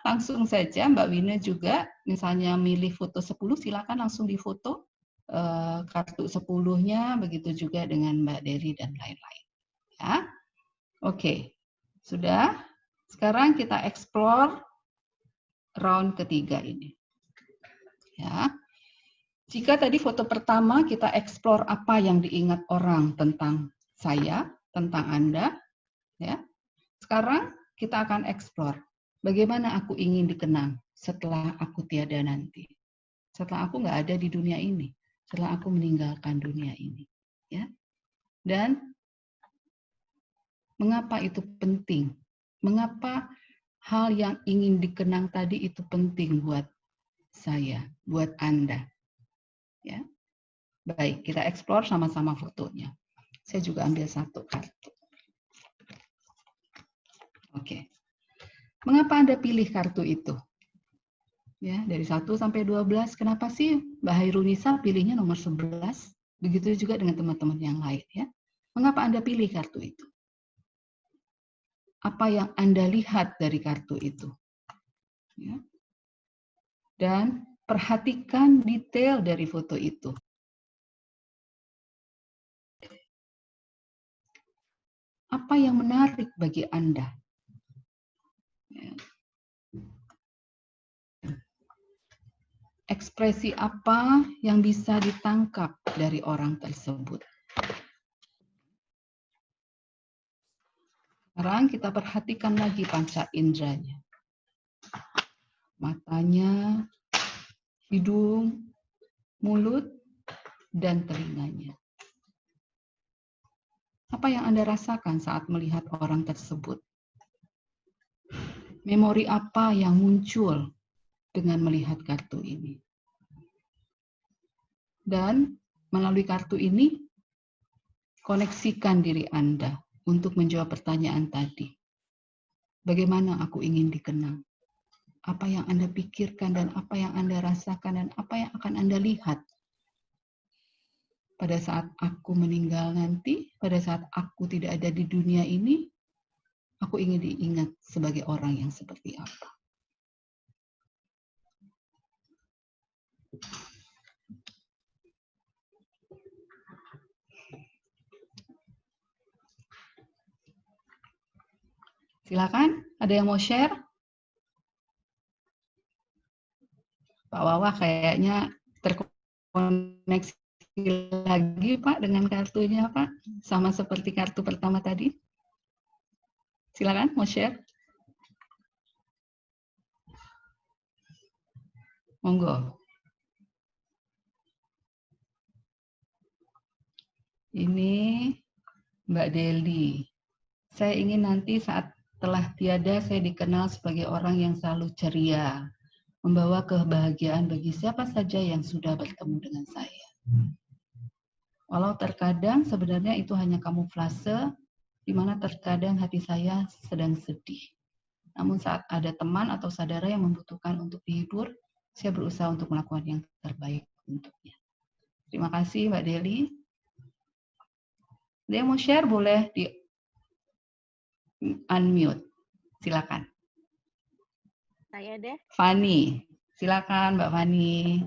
langsung saja. Mbak Wina juga, misalnya milih foto 10, silakan langsung difoto kartu 10-nya, begitu juga dengan Mbak Dery dan lain-lain. Ya, oke, sudah. Sekarang kita explore round ketiga ini. Ya, jika tadi foto pertama kita explore apa yang diingat orang tentang saya, tentang Anda, ya. Sekarang kita akan explore bagaimana aku ingin dikenang setelah aku tiada nanti, setelah aku nggak ada di dunia ini, setelah aku meninggalkan dunia ini, ya. Dan mengapa itu penting? Mengapa hal yang ingin dikenang tadi itu penting buat saya, buat Anda? Ya. Baik, kita explore sama-sama fotonya. Saya juga ambil satu kartu. Oke. Mengapa Anda pilih kartu itu? Ya, dari 1 sampai 12. Kenapa sih Mbak Hairunisa pilihnya nomor 11? Begitu juga dengan teman-teman yang lain, ya. Mengapa Anda pilih kartu itu? Apa yang Anda lihat dari kartu itu? Ya. Dan perhatikan detail dari foto itu. Apa yang menarik bagi Anda? Ya. ekspresi apa yang bisa ditangkap dari orang tersebut. Sekarang kita perhatikan lagi panca inderanya. Matanya, hidung, mulut, dan telinganya. Apa yang Anda rasakan saat melihat orang tersebut? Memori apa yang muncul dengan melihat kartu ini? Dan melalui kartu ini, koneksikan diri Anda untuk menjawab pertanyaan tadi. Bagaimana aku ingin dikenang? Apa yang Anda pikirkan dan apa yang Anda rasakan dan apa yang akan Anda lihat pada saat aku meninggal nanti, pada saat aku tidak ada di dunia ini, aku ingin diingat sebagai orang yang seperti apa. Silakan, ada yang mau share? Pak Wawa kayaknya terkoneksi lagi Pak dengan kartunya Pak, sama seperti kartu pertama tadi. Silakan mau share. Monggo. Ini Mbak Deli. Saya ingin nanti saat telah tiada saya dikenal sebagai orang yang selalu ceria, membawa kebahagiaan bagi siapa saja yang sudah bertemu dengan saya. Walau terkadang sebenarnya itu hanya kamuflase, di mana terkadang hati saya sedang sedih. Namun saat ada teman atau saudara yang membutuhkan untuk dihibur, saya berusaha untuk melakukan yang terbaik untuknya. Terima kasih Mbak Deli. Dia mau share boleh di unmute. Silakan. Saya deh. Fani. Silakan Mbak Fani.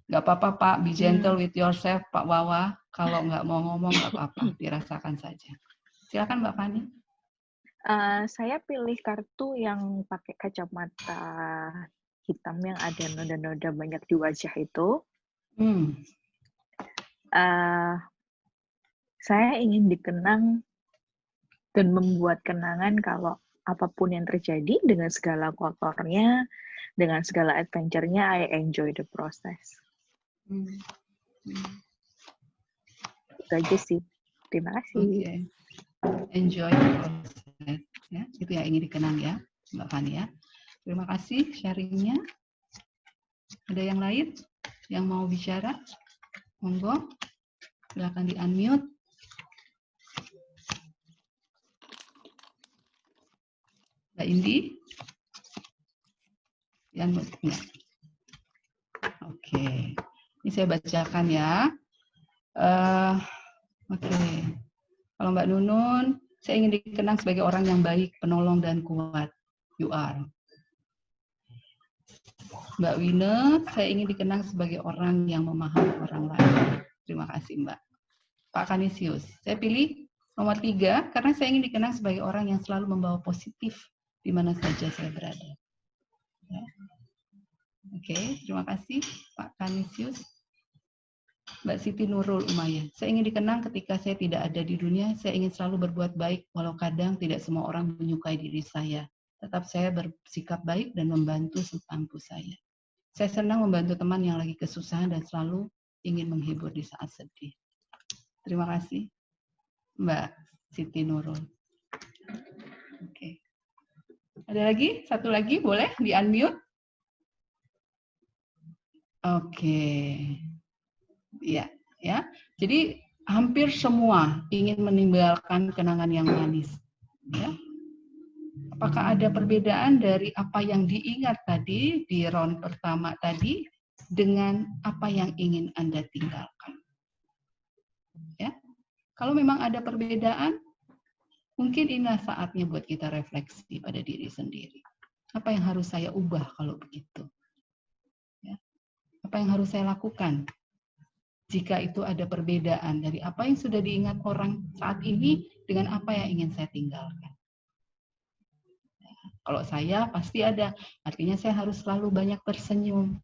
Nggak apa-apa Pak, be gentle with yourself Pak Wawa. Kalau nggak mau ngomong nggak apa-apa, dirasakan saja. Silakan Mbak Fani. Saya pilih kartu yang pakai kacamata hitam yang ada noda-noda banyak di wajah itu. Saya ingin dikenang dan membuat kenangan kalau apapun yang terjadi dengan segala kotornya, dengan segala adventure-nya, I enjoy the process. Itu aja sih. Terima kasih. Okay. Enjoy the process. Ya, itu yang ingin dikenang ya, Mbak Fani ya. Terima kasih sharingnya. Ada yang lain yang mau bicara? Monggo, silakan di unmute. Mbak Indi? Di unmute enggak? Oke, ini saya bacakan ya. Oke. Kalau Mbak Nunun, saya ingin dikenang sebagai orang yang baik, penolong, dan kuat. You are. Mbak Wine, saya ingin dikenang sebagai orang yang memahami orang lain. Terima kasih Mbak. Pak Kanisius, saya pilih nomor 3 karena saya ingin dikenang sebagai orang yang selalu membawa positif di mana saja saya berada. Ya. Oke, terima kasih Pak Kanisius. Mbak Siti Nurul Umayyah, saya ingin dikenang ketika saya tidak ada di dunia, saya ingin selalu berbuat baik, walau kadang tidak semua orang menyukai diri saya. Tetap saya bersikap baik dan membantu semampu saya. Saya senang membantu teman yang lagi kesusahan dan selalu ingin menghibur di saat sedih. Terima kasih, Mbak Siti Nurul. Oke. Ada lagi? Satu lagi, boleh di-unmute? Oke. Ya, ya. Jadi hampir semua ingin meninggalkan kenangan yang manis. Ya. Apakah ada perbedaan dari apa yang diingat tadi di round pertama tadi dengan apa yang ingin Anda tinggalkan? Ya. Kalau memang ada perbedaan, mungkin inilah saatnya buat kita refleksi pada diri sendiri. Apa yang harus saya ubah kalau begitu? Ya. Apa yang harus saya lakukan? Jika itu ada perbedaan dari apa yang sudah diingat orang saat ini dengan apa yang ingin saya tinggalkan. Kalau saya pasti ada, artinya saya harus selalu banyak tersenyum.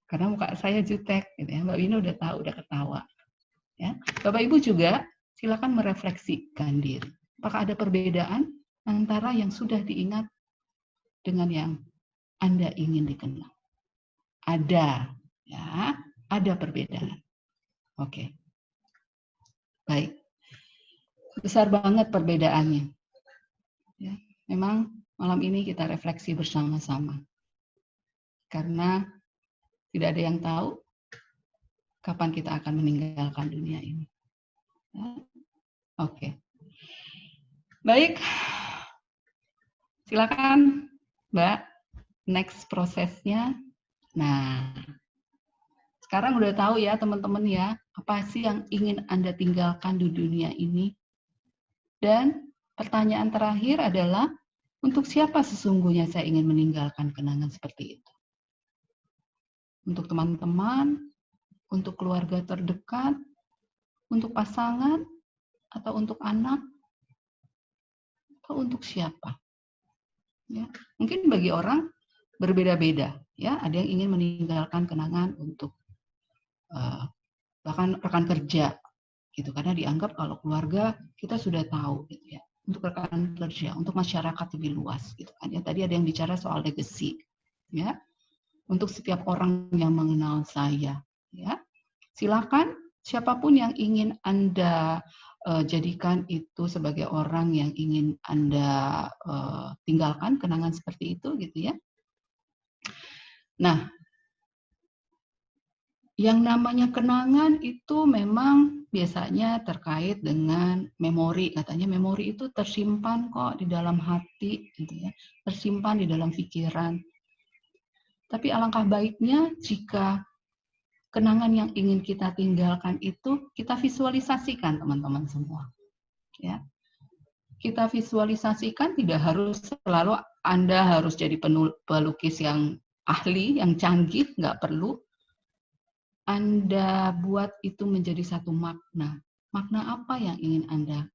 Karena muka saya jutek, gitu ya. Mbak Wina udah tahu, udah ketawa. Ya. Bapak Ibu juga silakan merefleksikan diri. Apakah ada perbedaan antara yang sudah diingat dengan yang Anda ingin dikenang? Ada, ya, ada perbedaan. Oke, baik. Besar banget perbedaannya. Ya, memang malam ini kita refleksi bersama-sama. Karena tidak ada yang tahu kapan kita akan meninggalkan dunia ini. Ya. Oke. Baik. Silakan, Mbak. Next prosesnya. Nah, sekarang udah tahu ya teman-teman ya, apa sih yang ingin Anda tinggalkan di dunia ini? Dan pertanyaan terakhir adalah, untuk siapa sesungguhnya saya ingin meninggalkan kenangan seperti itu? Untuk teman-teman, untuk keluarga terdekat, untuk pasangan, atau untuk anak, atau untuk siapa? Ya, mungkin bagi orang berbeda-beda. Ya, ada yang ingin meninggalkan kenangan untuk bahkan rekan kerja, gitu. Karena dianggap kalau keluarga kita sudah tahu, gitu ya. Untuk rekan kerja, untuk masyarakat lebih luas, gitu kan. Ya, tadi ada yang bicara soal legacy, ya. Untuk setiap orang yang mengenal saya, ya. Silakan siapapun yang ingin Anda jadikan itu sebagai orang yang ingin Anda tinggalkan kenangan seperti itu, gitu ya. Nah, yang namanya kenangan itu memang biasanya terkait dengan memori. Katanya memori itu tersimpan kok di dalam hati, gitu ya, tersimpan di dalam pikiran. Tapi alangkah baiknya jika kenangan yang ingin kita tinggalkan itu kita visualisasikan, teman-teman semua. Ya, kita visualisasikan, tidak harus selalu Anda harus jadi pelukis yang ahli, yang canggih, nggak perlu. Anda buat itu menjadi satu makna. Makna apa yang ingin Anda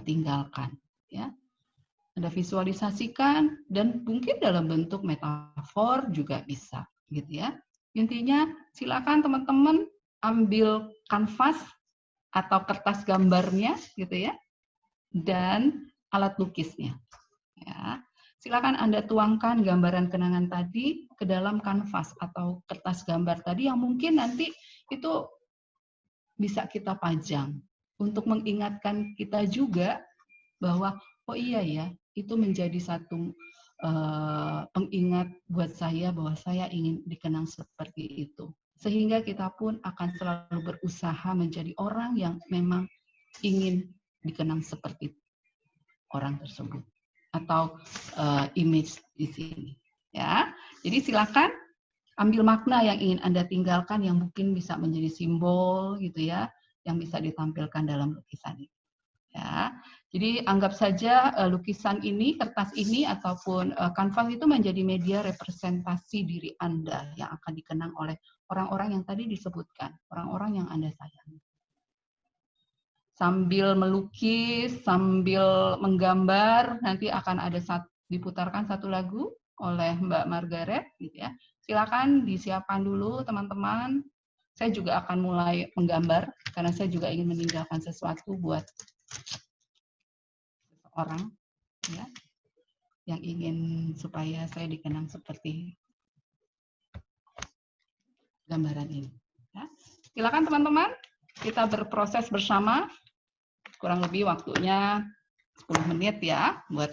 tinggalkan? Ya, Anda visualisasikan dan mungkin dalam bentuk metafor juga bisa, gitu ya. Intinya silakan teman-teman ambil kanvas atau kertas gambarnya, gitu ya, dan alat lukisnya. Ya. Silakan Anda tuangkan gambaran kenangan tadi ke dalam kanvas atau kertas gambar tadi yang mungkin nanti itu bisa kita pajang untuk mengingatkan kita juga bahwa oh iya ya, itu menjadi satu pengingat buat saya bahwa saya ingin dikenang seperti itu. Sehingga kita pun akan selalu berusaha menjadi orang yang memang ingin dikenang seperti orang tersebut. Atau image di sini, ya. Jadi silakan ambil makna yang ingin Anda tinggalkan yang mungkin bisa menjadi simbol, gitu ya, yang bisa ditampilkan dalam lukisan ini. Ya. Jadi anggap saja lukisan ini, kertas ini ataupun kanvas itu menjadi media representasi diri Anda yang akan dikenang oleh orang-orang yang tadi disebutkan, orang-orang yang Anda sayangi. Sambil melukis, sambil menggambar, nanti akan ada diputarkan satu lagu oleh Mbak Margaret, gitu ya. Silakan disiapkan dulu teman-teman. Saya juga akan mulai menggambar karena saya juga ingin meninggalkan sesuatu buat seseorang, ya, yang ingin supaya saya dikenang seperti gambaran ini. Ya. Silakan teman-teman, kita berproses bersama. Kurang lebih waktunya 10 menit ya buat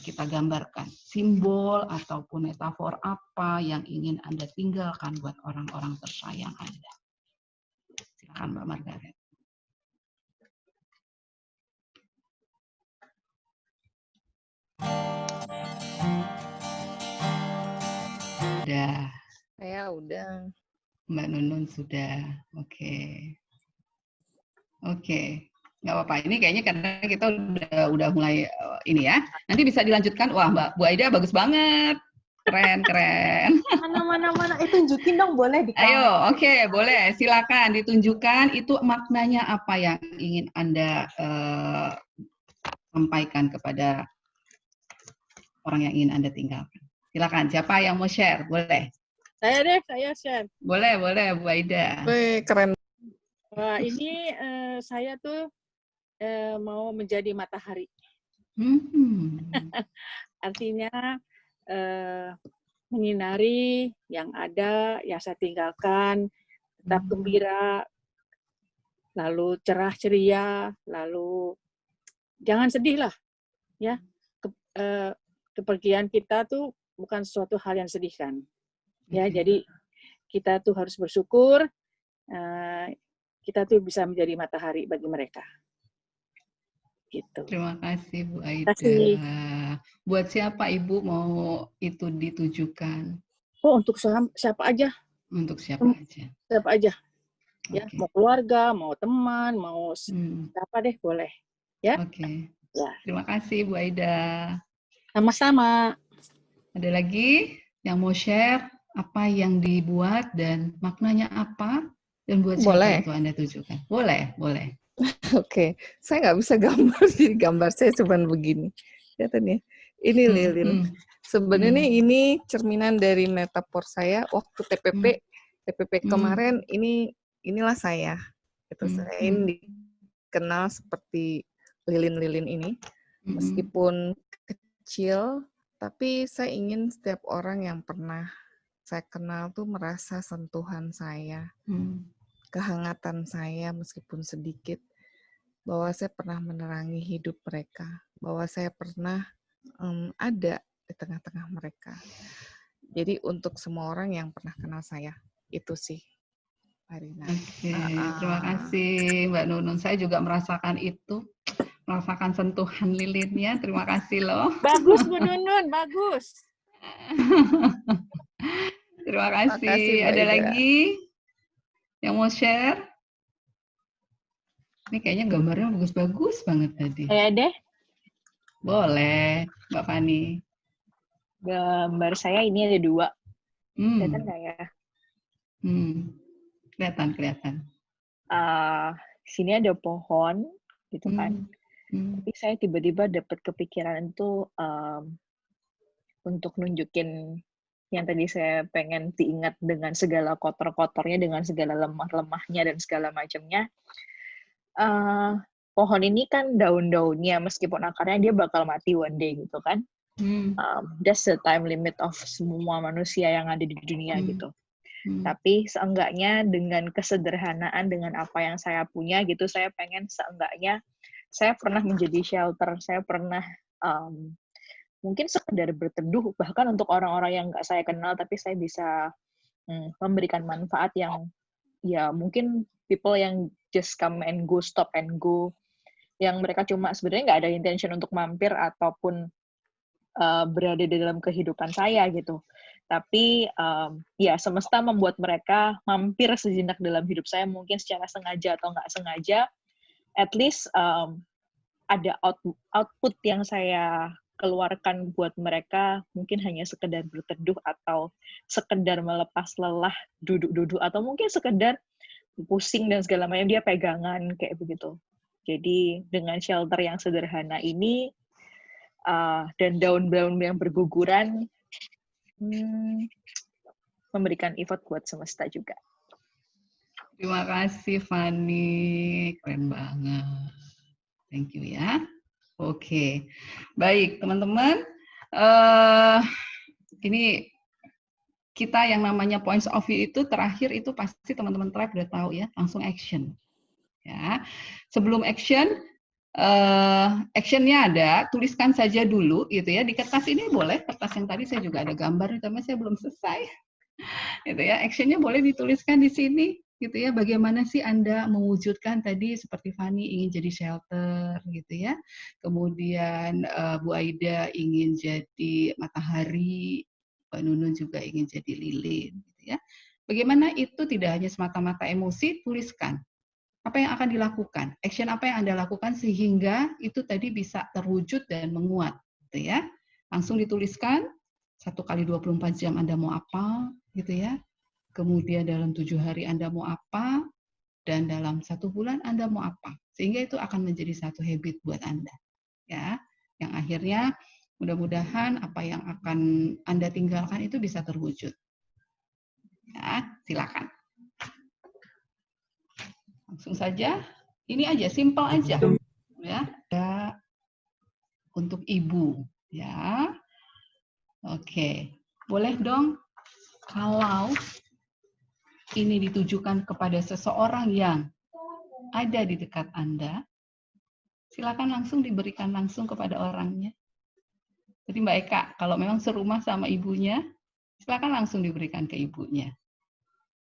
kita gambarkan simbol ataupun metafor apa yang ingin Anda tinggalkan buat orang-orang tersayang Anda. Silakan Mbak Margaret. Sudah. Saya udah. Mbak Nunun sudah. Oke. Oke, nggak apa-apa. Ini kayaknya karena kita udah mulai ini ya. Nanti bisa dilanjutkan. Wah, Mbak Bu Aida bagus banget, keren. Mana. Tunjukin dong, boleh dikasih. Ayo, oke, boleh. Silakan ditunjukkan. Itu maknanya apa yang ingin Anda sampaikan kepada orang yang ingin Anda tinggalkan. Silakan, siapa yang mau share? Boleh. Saya deh, saya share. Boleh, Bu Aida. Wih, keren. Wah, ini saya tuh mau menjadi matahari. Artinya menyinari yang ada, yang saya tinggalkan, tetap gembira, lalu cerah ceria, lalu jangan sedih lah, ya. Kepergian kita tuh bukan suatu hal yang sedihkan, ya. Jadi kita tuh harus bersyukur, kita tuh bisa menjadi matahari bagi mereka. Gitu. Terima kasih Bu Aida. Buat siapa Ibu mau itu ditujukan? Oh, untuk siapa aja. Untuk siapa aja? Siapa aja. Ya, mau keluarga, mau teman, mau siapa deh boleh. Ya. Oke. Ya. Terima kasih Bu Aida. Sama-sama. Ada lagi yang mau share apa yang dibuat dan maknanya apa dan buat siapa itu Anda tujukan? Boleh, boleh. Oke, saya nggak bisa gambar, jadi gambar saya cuma begini. Lihat ya, ini lilin. Sebenarnya ini cerminan dari metafor saya waktu TPP kemarin. Inilah saya. Itu saya ini dikenal seperti lilin-lilin ini, meskipun kecil, tapi saya ingin setiap orang yang pernah saya kenal tuh merasa sentuhan saya. Kehangatan saya meskipun sedikit, bahwa saya pernah menerangi hidup mereka, bahwa saya pernah ada di tengah-tengah mereka. Jadi untuk semua orang yang pernah kenal saya, itu sih, Marina. Oke, terima kasih Mbak Nunun. Saya juga merasakan itu, merasakan sentuhan lilinnya. Terima kasih loh. Bagus Bu Nunun, bagus. Terima kasih. Ada lagi yang mau share? Ini kayaknya gambarnya bagus-bagus banget tadi. Saya deh. Boleh, Mbak Fani. Gambar saya ini ada 2. Kelihatan nggak ya? Kelihatan. Sini ada pohon, gitu kan. Tapi saya tiba-tiba dapat kepikiran itu untuk nunjukin yang tadi saya pengen diingat dengan segala kotor-kotornya, dengan segala lemah-lemahnya dan segala macamnya. Pohon ini kan daun-daunnya meskipun akarnya dia bakal mati one day gitu kan. That's the time limit of semua manusia yang ada di dunia gitu. Tapi seenggaknya dengan kesederhanaan, dengan apa yang saya punya gitu, saya pengen seenggaknya saya pernah menjadi shelter, saya pernah mungkin sekedar berteduh, bahkan untuk orang-orang yang nggak saya kenal, tapi saya bisa memberikan manfaat yang ya mungkin people yang just come and go, stop and go, yang mereka cuma sebenarnya nggak ada intention untuk mampir ataupun berada di dalam kehidupan saya gitu. Tapi ya semesta membuat mereka mampir sejenak dalam hidup saya, mungkin secara sengaja atau nggak sengaja. At least ada output yang saya keluarkan buat mereka, mungkin hanya sekedar berteduh atau sekedar melepas lelah, duduk-duduk, atau mungkin sekedar pusing dan segala macam, dia pegangan kayak begitu. Jadi dengan shelter yang sederhana ini dan daun-daun yang berguguran, memberikan effort buat semesta juga. Terima kasih Fani, keren banget. Thank you ya. Oke, baik teman-teman. Ini kita yang namanya points of view itu terakhir itu pasti teman-teman tribe udah tahu ya, langsung action. Ya, sebelum action, actionnya ada, tuliskan saja dulu gitu ya di kertas ini boleh, kertas yang tadi saya juga ada gambar, tapi saya belum selesai. Gitu ya, actionnya boleh dituliskan di sini. Gitu ya, bagaimana sih Anda mewujudkan tadi seperti Fani ingin jadi shelter gitu ya, kemudian Bu Aida ingin jadi matahari, Mbak Nunun juga ingin jadi lilin gitu ya. Bagaimana itu tidak hanya semata-mata emosi, tuliskan apa yang akan dilakukan, action apa yang Anda lakukan sehingga itu tadi bisa terwujud dan menguat gitu ya. Langsung dituliskan 1 kali 24 jam Anda mau apa gitu ya. Kemudian dalam 7 hari Anda mau apa, dan dalam 1 bulan Anda mau apa. Sehingga itu akan menjadi satu habit buat Anda. Ya, yang akhirnya Mudah-mudahan apa yang akan Anda tinggalkan itu bisa terwujud. Ya, silakan. Langsung saja. Ini aja, simple aja. Ya, untuk ibu. Ya, oke. Boleh dong, kalau ini ditujukan kepada seseorang yang ada di dekat Anda, silakan langsung diberikan langsung kepada orangnya. Jadi Mbak Eka, kalau memang serumah sama ibunya, silakan langsung diberikan ke ibunya.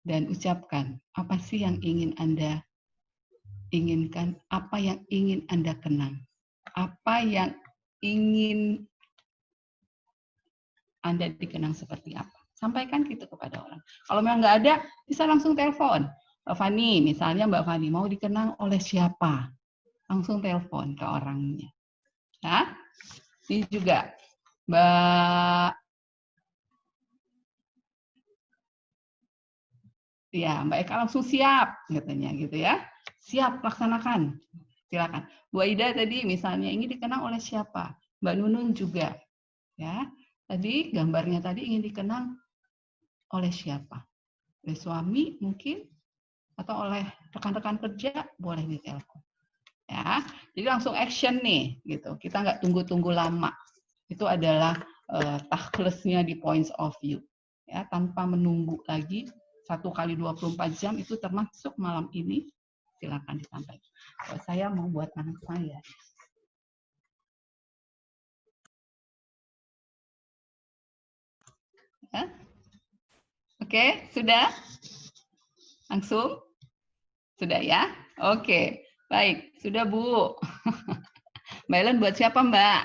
Dan ucapkan, apa sih yang ingin Anda inginkan, apa yang ingin Anda kenang, apa yang ingin Anda dikenang seperti apa. Sampaikan gitu kepada orang. Kalau memang nggak ada, bisa langsung telepon. Mbak Fani, misalnya Mbak Fani mau dikenang oleh siapa? Langsung telepon ke orangnya. Nah, ini juga Mbak Eka langsung siap katanya gitu ya. Siap, laksanakan. Silakan. Bu Aida tadi misalnya ini dikenang oleh siapa? Mbak Nunun juga. Ya. Tadi gambarnya tadi ingin dikenang oleh siapa? Oleh suami mungkin atau oleh rekan-rekan kerja, boleh ditelepon. Ya. Jadi langsung action nih gitu. Kita nggak tunggu-tunggu lama. Itu adalah taklesnya di points of view. Ya, tanpa menunggu lagi 1 kali 24 jam itu termasuk malam ini, silakan disampaikan. Kalau saya mau buat anak saya. Ya. Oke, sudah? Langsung? Sudah ya? Oke, baik. Sudah Bu. Mbak Ellen buat siapa Mbak?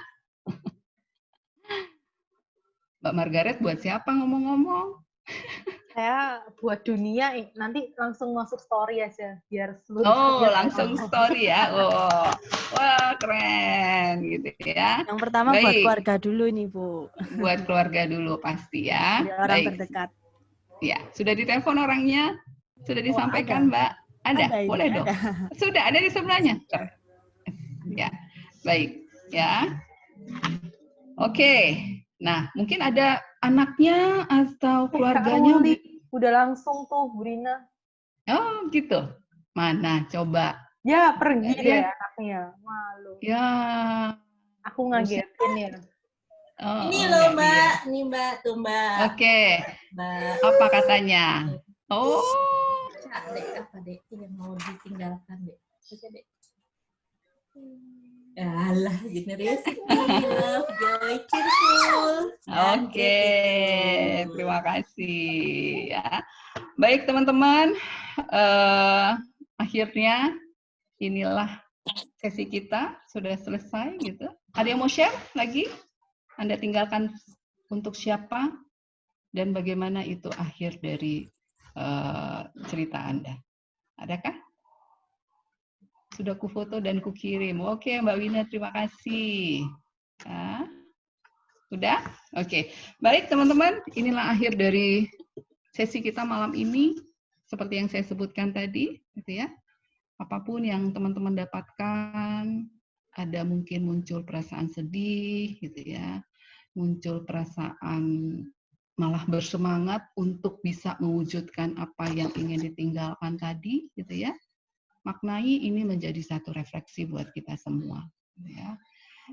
Mbak Margaret buat siapa ngomong-ngomong? Saya buat dunia, nanti langsung masuk story aja biar seluruh. Oh, langsung story ya. Oh, wah keren gitu ya. Yang pertama buat keluarga dulu nih Bu. Buat keluarga dulu pasti ya. Orang baik. terdekat. Ya, sudah ditelepon orangnya? Sudah disampaikan Mbak? Ada? Boleh dong. Sudah ada di sebelahnya. Ya, baik ya. Oke. Nah, mungkin ada anaknya atau keluarganya. Udah langsung tuh, Bu Rina. Oh, gitu. Mana? Coba. Ya, pergi deh anaknya. Malu. Ya. Aku ngagetin ya. Oh, ini loh Mbak. Ini Mbak, tuh Mbak. Oke. Apa katanya? Oh. Dek, apa Dek? Yang mau ditinggalkan Dek. Baca Dek. Alah, generosity, love, joy, cheerful. Oke, terima kasih ya. Baik teman-teman, akhirnya inilah sesi kita sudah selesai gitu. Ada yang mau share lagi? Anda tinggalkan untuk siapa dan bagaimana itu akhir dari cerita Anda? Adakah? Sudah kufoto dan kukirim. Oke, Mbak Wina, terima kasih. Ya. Sudah? Oke. Baik, teman-teman. Inilah akhir dari sesi kita malam ini. Seperti yang saya sebutkan tadi, gitu ya. Apapun yang teman-teman dapatkan, ada mungkin muncul perasaan sedih, gitu ya. Muncul perasaan malah bersemangat untuk bisa mewujudkan apa yang ingin ditinggalkan tadi, gitu ya. Maknai ini menjadi satu refleksi buat kita semua. Ya.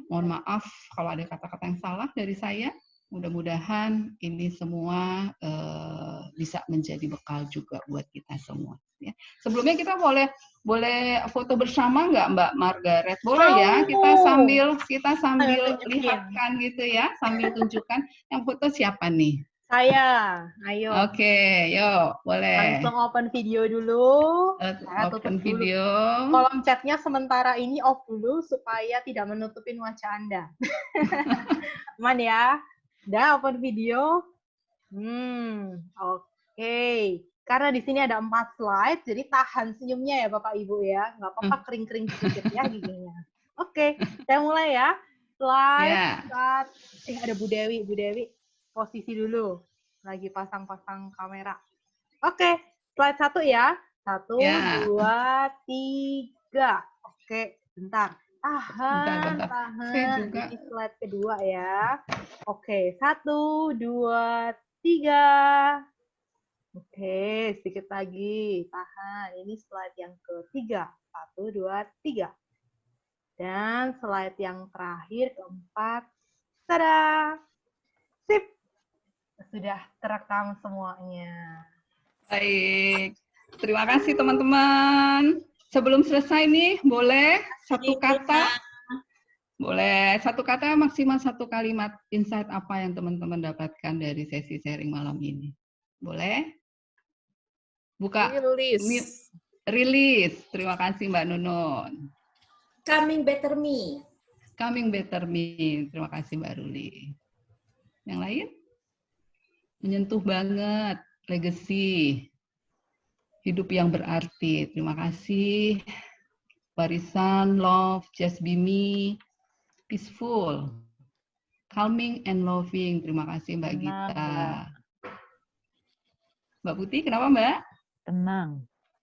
Mohon maaf kalau ada kata-kata yang salah dari saya. Mudah-mudahan ini semua bisa menjadi bekal juga buat kita semua. Ya. Sebelumnya kita boleh foto bersama nggak Mbak Margaret? Boleh ya. Kita sambil lihatkan gitu ya, sambil tunjukkan. Yang foto siapa nih? Saya, ayo. Oke, yuk, boleh. Langsung open video dulu. Open video. Kolom chatnya sementara ini off dulu supaya tidak menutupin wajah Anda. Aman ya? Udah open video. Oke. Karena di sini ada 4 slide, jadi tahan senyumnya ya Bapak Ibu ya. Nggak apa-apa kering-kering sedikit ya giginya. Oke, saya mulai ya. Slide. Ada Bu Dewi. Bu Dewi. Posisi dulu, lagi pasang-pasang kamera. Oke, slide 1 ya. 1, 2, 3. Oke, bentar. Tahan. Saya juga. Ini slide kedua ya. Oke, 1, 2, 3. Oke, sedikit lagi. Tahan. Ini slide yang ketiga. 1, 2, 3. Dan slide yang terakhir, keempat. Tada! Sip! Sudah terekam semuanya. Baik. Terima kasih teman-teman. Sebelum selesai nih, boleh satu kata? Boleh satu kata, maksimal satu kalimat insight apa yang teman-teman dapatkan dari sesi sharing malam ini? Boleh? Buka. Rilis. Terima kasih Mbak Nunun. Coming Better Me. Coming Better Me. Terima kasih Mbak Ruli. Yang lain? Menyentuh banget. Legacy. Hidup yang berarti. Terima kasih. Warisan, love, just be me. Peaceful. Calming and loving. Terima kasih Mbak Gita. Mbak Putih, kenapa Mbak?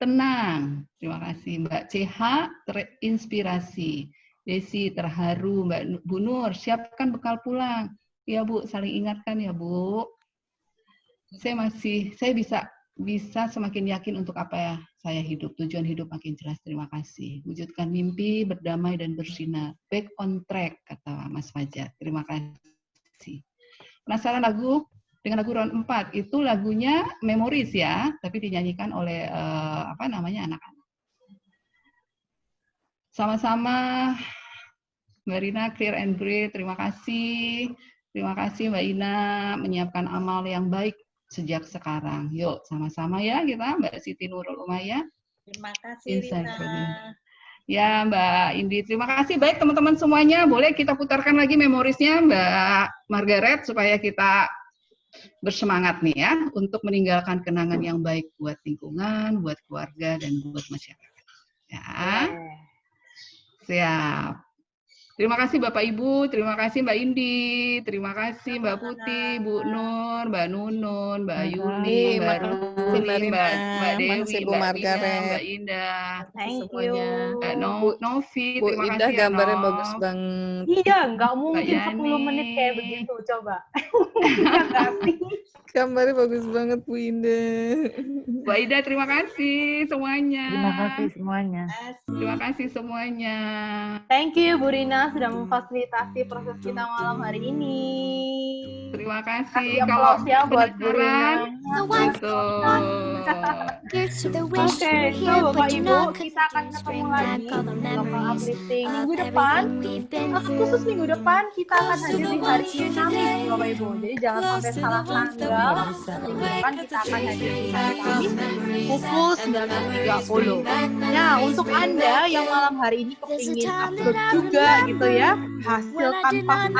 Tenang. Terima kasih Mbak CH, terinspirasi. Desi, terharu. Mbak Bu Nur, siapkan bekal pulang. Ya Bu, saling ingatkan ya Bu. Saya bisa semakin yakin untuk apa ya saya hidup. Tujuan hidup makin jelas. Terima kasih. Wujudkan mimpi, berdamai dan bersinar. Back on track, kata Mas Fajar. Terima kasih. Penasaran lagu? Dengan lagu round 4 itu lagunya Memories ya, tapi dinyanyikan oleh anak-anak. Sama-sama Mbak Rina, clear and breathe. Terima kasih. Terima kasih Mbak Ina menyiapkan amal yang baik sejak sekarang. Yuk sama-sama ya kita, Mbak Siti Nurul Umayyah. Terima kasih Rina. Ya Mbak Indi, terima kasih. Baik teman-teman semuanya, boleh kita putarkan lagi memoriesnya Mbak Margaret supaya kita bersemangat nih ya untuk meninggalkan kenangan yang baik buat lingkungan, buat keluarga, dan buat masyarakat. Ya, siap. Terima kasih Bapak Ibu, terima kasih Mbak Indi, terima kasih Mbak Putih, Bu Nur, Mbak Nunun, Mbak Yuli, Mbak Ruli, Mbak Dewi, Mbak Mina, Mbak Indah, Thank you. Mbak Novi, Bu terima Indah kasih ya gambarnya Nov. bagus banget. Iya, nggak mungkin Mbak 10 menit kayak Yani. begitu, coba. Iya nggak sih? Gambarnya bagus banget Bu Indah. Bu Ida, terima kasih semuanya. Terima kasih semuanya. Terima kasih semuanya. Thank you Bu Rina sudah memfasilitasi proses kita malam hari ini. Terima kasih. Kasih Kalau aplaus ya buat Bu Rina. Oke, so Bapak Ibu, kita akan ketemu lagi di Local Uplifting minggu depan. Khusus minggu depan kita akan hadir di hari Kamis, Bapak Ibu. Jadi jangan sampai salah tanggal. Minggu depan kita akan hadir di hari Kamis pukul 19.30. Nah, untuk Anda yang malam hari ini kepingin upload juga gitu ya, hasil kanvas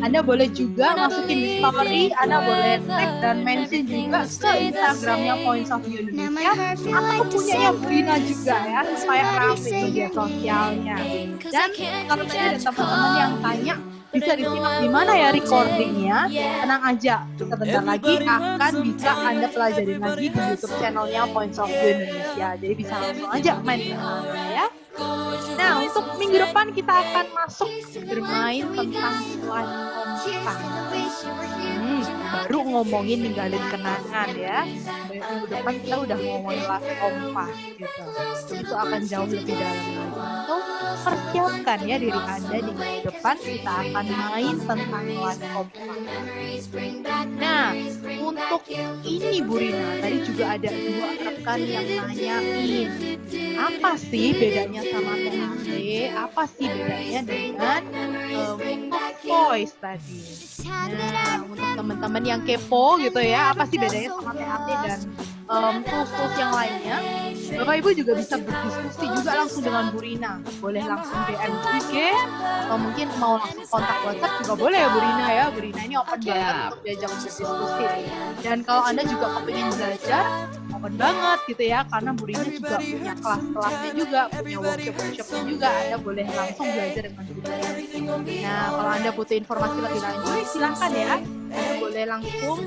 Anda boleh juga masukin di story, Anda boleh tag dan mention juga ke Instagramnya Points of View Indonesia atau punyanya Bu Rina juga ya, supaya rame media sosialnya. Dan kalau tadi ada teman-teman yang tanya, bisa disimak di mana ya recordingnya? Tenang aja, sebentar lagi akan bisa Anda pelajari lagi di YouTube channelnya Points of View Indonesia. Jadi bisa langsung aja main ke sana ya. Nah, untuk minggu depan kita akan masuk bermain tentang live kompas. Baru ngomongin ninggalin kenangan ya. Minggu depan kita udah ngomongin live kompas gitu. Itu akan jauh lebih dalam lagi. So, persiapkan ya diri Anda di minggu depan kita akan main tentang live kompas. Nah, untuk ini Bu Rina, tadi juga ada 2 rekan yang nanyain apa sih bedanya sama THT, apa sih bedanya dengan voice tadi. Nah, untuk teman-teman yang kepo gitu ya, apa sih bedanya sama THT dan tools-tools yang lainnya, Bapak Ibu juga bisa berdiskusi juga langsung dengan Bu Rina. Boleh langsung DM IG, atau mungkin mau langsung kontak WhatsApp juga boleh ya Bu Rina ya. Bu Rina ini open banget untuk diajak berdiskusi. Dan kalau Anda juga kepingin belajar, open banget gitu ya, karena Bu Rina juga punya kelas-kelasnya juga, punya workshop-workshopnya juga. Anda boleh langsung belajar dengan Bu Rina. Nah, kalau Anda butuh informasi lebih lanjut, silahkan ya. Anda boleh langsung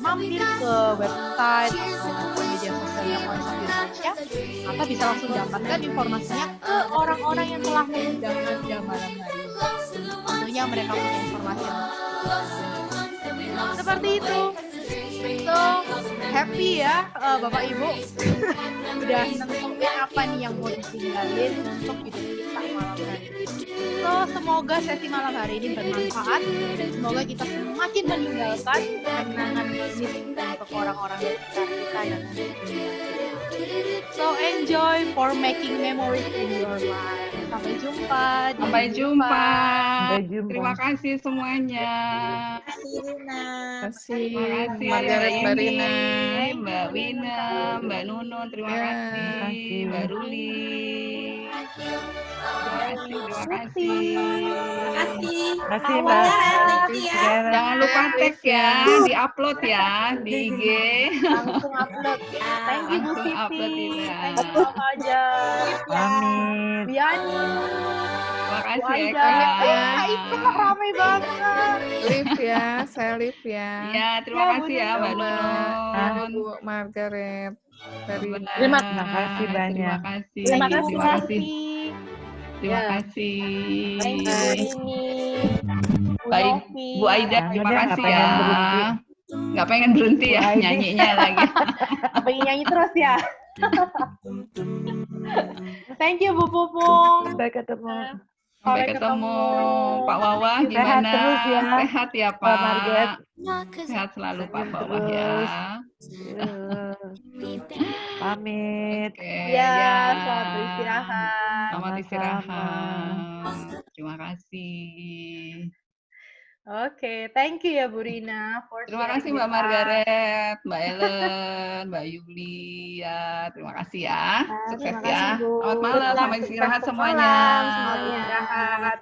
mampir ke website atau media sosial banyak workshop di Indonesia, atau bisa langsung dapatkan informasinya ke orang-orang yang telah mengundang Anda malam hari ini. Tentunya mereka punya informasi seperti itu. So, happy ya Bapak Ibu. Udah nentuin apa nih yang mau ditinggalin untuk hidup kita malam hari ini. So, semoga sesi malam hari ini bermanfaat. Semoga kita semakin meninggalkan kenangan manis untuk orang-orang di sekitar kita dan so enjoy for making memories in your life. Sampai jumpa. Sampai jumpa. Terima kasih semuanya. Terima kasih Terima kasih Margaret, Mbak Rina, Mbak Wina, Mbak Nunun, terima kasih, Mbak Ruli. Terima kasih. Terima kasih Mbak. Jangan lupa tag ya, di-upload ya di IG. Langsung upload. Thank you Bu Langsung Siti. upload ini. Thank you Pak Fajar. Amin. Biani. Terima kasih Wanda. Eka. Kak Ika ramai banget. live ya, saya live ya. Ya, terima kasih ya Mbak Nunun. Bu Margaret dari Terima kasih banyak. Terima kasih. Terima kasih. Terima kasih. Terima Ya. kasih. Thank you Bu Rini. Bu Baik, Novi. Bu Aida, terima Nggak kasih pengen ya. berhenti. Nggak pengen berhenti ya Bu Aida. nyanyinya lagi. Pengen nyanyi terus ya. Thank you Bu Pupung. Sampai ketemu. Sampai ketemu. Pak Wawa Sehat gimana? terus ya. Sehat ya Pak Pak. Margaret. Sehat selalu Pak Senyum Wawa ya. Pamit. Oke, Ya, ya. selamat beristirahat. Selamat Sama-sama. istirahat. Terima kasih. Oke, thank you ya Bu Rina for Terima sharing kasih with Mbak us. Margaret, Mbak Ellen, Mbak Yuli ya. Terima kasih ya. Sukses Terima kasih ya. Bu. Selamat malam, Good luck, selamat istirahat sukses semuanya. malam, selamat istirahat.